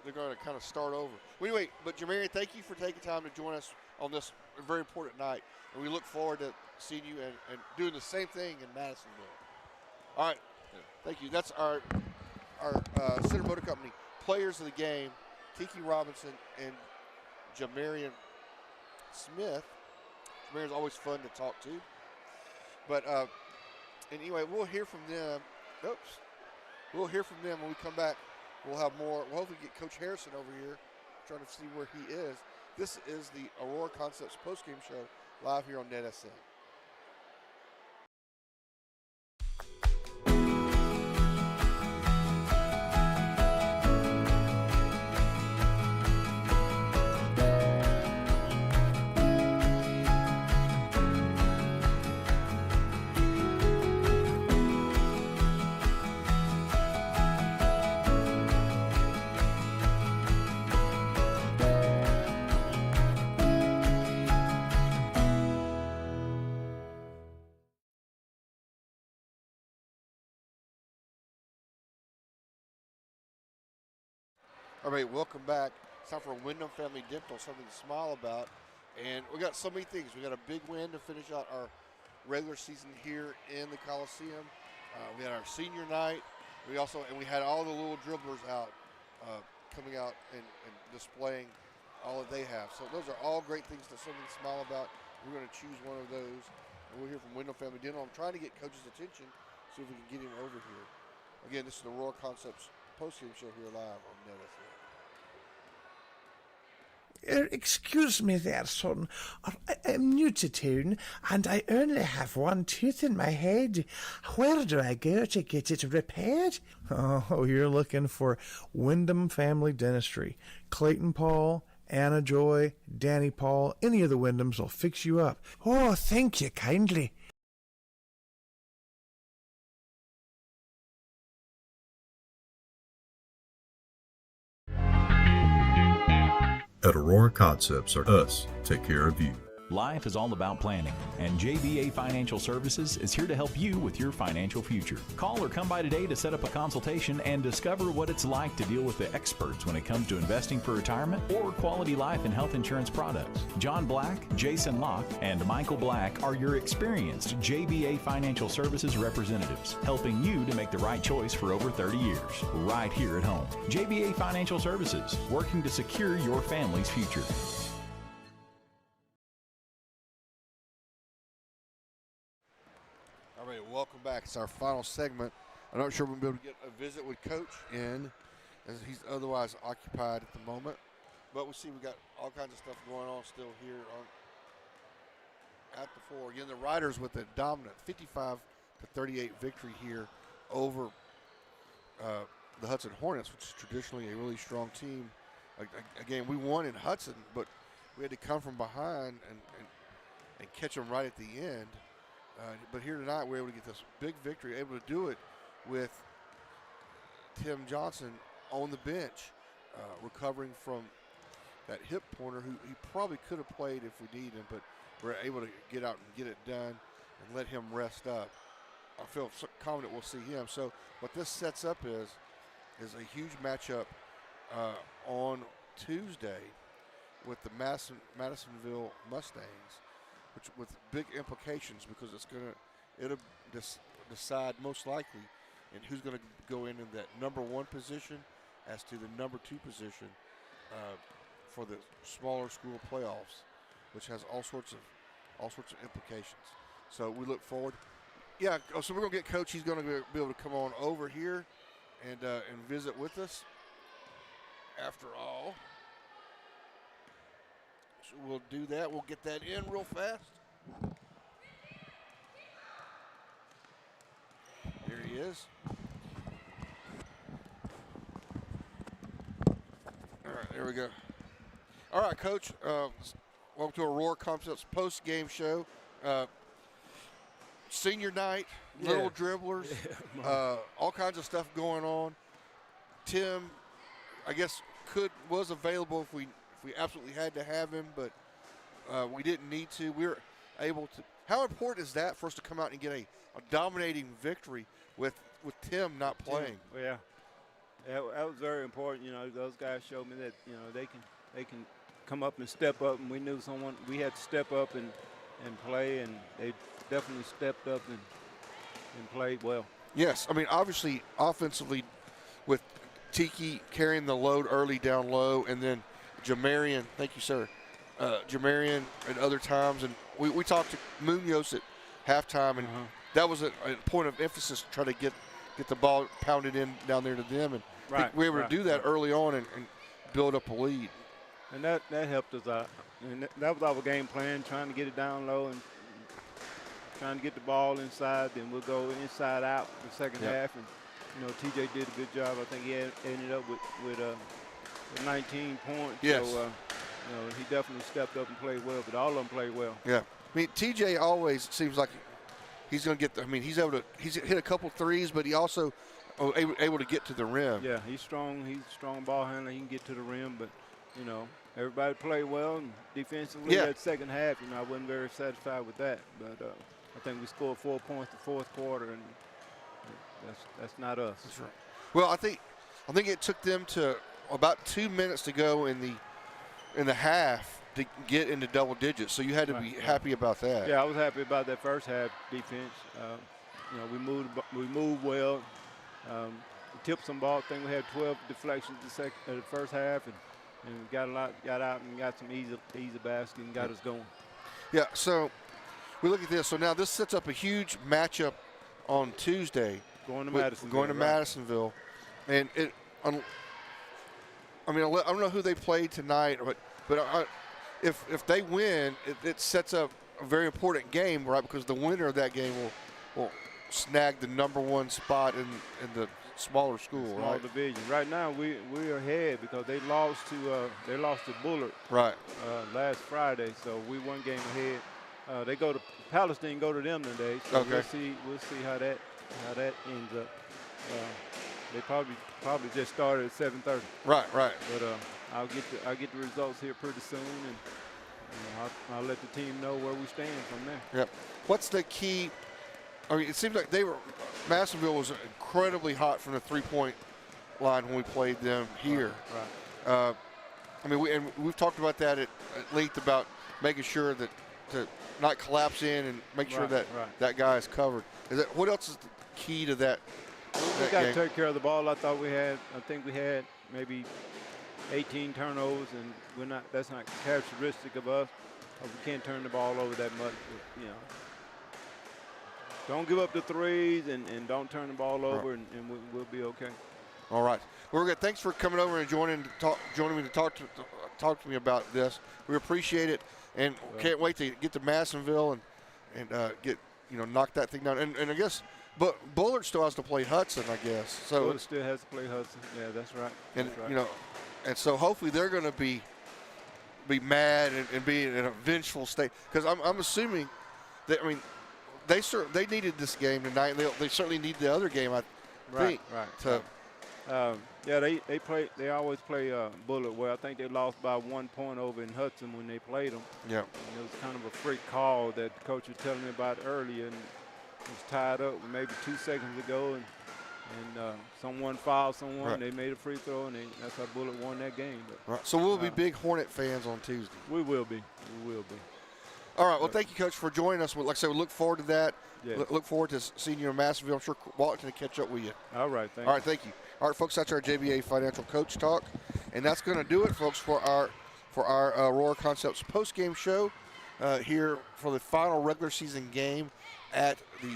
they're going to kind of start over. Well, anyway, but Jamarian, thank you for taking time to join us on this very important night. And we look forward to seeing you and doing the same thing in Madisonville. All right. Yeah. Thank you. That's our Center Motor Company players of the game, Tiki Robinson and Jamarian Smith. Jamarian's always fun to talk to. But anyway, we'll hear from them. We'll hear from them when we come back. We'll have more. We'll hopefully get Coach Harrison over here, trying to see where he is. This is the Aurora Concepts postgame show live here on NetSN. All right, welcome back. It's time for Wyndham Family Dental, something to smile about. And we got so many things. We got a big win to finish out our regular season here in the Coliseum. We had our senior night. We had all the little dribblers out, coming out and displaying all that they have. So those are all great things to something to smile about. We're going to choose one of those. And we're here from Wyndham Family Dental. I'm trying to get Coach's attention, see if we can get him over here. Again, this is the Roar Concepts postgame show here live on Net FM. Excuse me there, son. I'm new to town, and I only have one tooth in my head. Where do I go to get it repaired? Oh, you're looking for Wyndham Family Dentistry. Clayton Paul, Anna Joy, Danny Paul, any of the Wyndhams will fix you up. Oh, thank you kindly. At Aurora Concepts, or us, take care of you. Life is all about planning, and JBA Financial Services is here to help you with your financial future. Call or come by today to set up a consultation and discover what it's like to deal with the experts when it comes to investing for retirement or quality life and health insurance products. John Black, Jason Locke, and Michael Black are your experienced JBA Financial Services representatives, helping you to make the right choice for over 30 years, right here at home. JBA Financial Services, working to secure your family's future. All right, welcome back. It's our final segment. I'm not sure we'll be able to get a visit with Coach in, as he's otherwise occupied at the moment. But we see we got all kinds of stuff going on still here at the floor. Again, the Riders with a dominant 55-38 victory here over the Hudson Hornets, which is traditionally a really strong team. Again, we won in Hudson, but we had to come from behind and catch them right at the end. But here tonight, we're able to get this big victory, able to do it with Tim Johnson on the bench, recovering from that hip pointer, who he probably could have played if we needed him, but we're able to get out and get it done and let him rest up. I feel so confident we'll see him. So what this sets up is a huge matchup on Tuesday with the Madisonville Mustangs, which with big implications, because it'll decide most likely and who's going to go in that number 1 position as to the number 2 position for the smaller school playoffs, which has all sorts of implications. So we look forward. Yeah, so we're going to get Coach. He's going to be able to come on over here and visit with us. After all, so we'll do that. We'll get that in real fast. Here he is. All right, there we go. All right, Coach. Welcome to Aurora Concepts post-game show. Senior night, little dribblers, all kinds of stuff going on. Tim, I guess, was available if we absolutely had to have him, but we didn't need to. We were able to. How important is that for us to come out and get a dominating victory with Tim not playing? Yeah, that was very important. You know, those guys showed me that they can come up and step up, and we knew we had to step up and play, and they definitely stepped up and played well. Yes, I mean, obviously offensively with Tiki carrying the load early down low, and then Jamarian, thank you, sir. Jamarian at other times, and we talked to Munoz at halftime, and that was a point of emphasis to try to get the ball pounded in down there to them, and we were able to do that early on and build up a lead. And that helped us out. And that was our game plan, trying to get it down low and trying to get the ball inside. Then we'll go inside out the second half. And, TJ did a good job. I think he ended up with 19 points. Yes. So, he definitely stepped up and played well, but all of them played well. Yeah. I mean, TJ always seems like he's going to get he's hit a couple threes, but he also able to get to the rim. Yeah, he's strong. He's a strong ball handler. He can get to the rim, but, everybody played well. And defensively, that second half, I wasn't very satisfied with that. But I think we scored 4 points the fourth quarter, and that's not us. That's right. Well, I think it took them to about 2 minutes to go in the half to get into double digits. So you had to be happy about that. Yeah, I was happy about that first half defense. We moved well. We tipped some ball. I think we had 12 deflections the first half, and we got out and got some easy basket and got us going. Yeah. So we look at this. So now this sets up a huge matchup on Tuesday. Going to Madisonville. Going to Madisonville, and I don't know who they played tonight, but if they win, it sets up a very important game, right? Because the winner of that game will snag the #1 spot in the smaller school, small right? division. Right now we're ahead because they lost to Bullard last Friday, so we one game ahead. They go to Palestine, go to them today. So okay. We'll see how that ends up. They probably just started at 7:30. Right. But I'll get the results here pretty soon, and I'll let the team know where we stand from there. Yep. What's the key? I mean, it seems like Madisonville was incredibly hot from the 3-point line when we played them here. Right. We've talked about that at length about making sure that to not collapse in and make sure that guy is covered. What else is the key to that? We got to take care of the ball. I think we had maybe 18 turnovers, and that's not characteristic of us. We can't turn the ball over that much. Don't give up the threes and don't turn the ball over, and we'll be okay. All right. Well, we're good. Thanks for coming over and joining me to talk to me about this. We appreciate it, and can't wait to get to Madisonville and get knock that thing down. And I guess, but Bullard still has to play Hudson, I guess. So Bullard still has to play Hudson. Yeah, that's right. And that's right. And so hopefully they're going to be mad and be in a vengeful state, because I'm assuming that they needed this game tonight. And they certainly need the other game. I think. Right. They always play Bullard well. I think they lost by 1 point over in Hudson when they played them. Yeah. And it was kind of a freak call that the coach was telling me about earlier, and it was tied up with maybe 2 seconds ago, and someone fouled someone. Right. They made a free throw, and that's how Bullard won that game. But, right. So we'll be big Hornet fans on Tuesday. We will be. We will be. All right. Well, thank you, Coach, for joining us. Like I said, we look forward to that. Yeah. Look forward to seeing you in Madisonville. I'm sure Walton will catch up with you. All right. All right. Thank you. All right, folks. That's our JBA Financial Coach Talk, and that's going to do it, folks, for our Aurora Concepts post-game show here for the final regular season game at the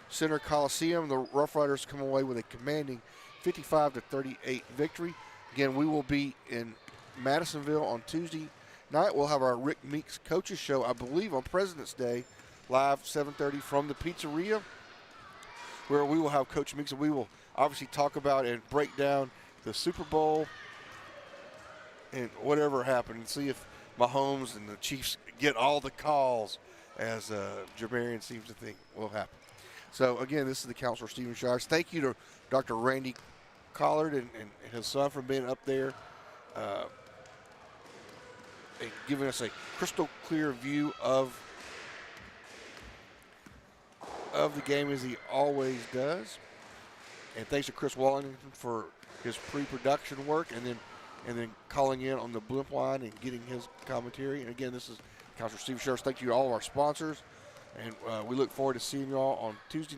Center Coliseum. The Rough Riders come away with a commanding 55-38 victory. Again, we will be in Madisonville on Tuesday night. We'll have our Rick Meeks Coaches Show, I believe, on President's Day, live 7:30 from the pizzeria, where we will have Coach Meeks, and we will obviously talk about and break down the Super Bowl and whatever happened, and see if Mahomes and the Chiefs get all the calls, as Jamarian seems to think will happen. So, again, this is the Counselor Stephen Shires. Thank you to Dr. Randy Collard and his son for being up there and giving us a crystal clear view of the game, as he always does. And thanks to Chris Wallington for his pre-production work, and then calling in on the blimp line and getting his commentary. And again, this is Counselor Steve Shires. Thank you to all of our sponsors, and we look forward to seeing you all on Tuesday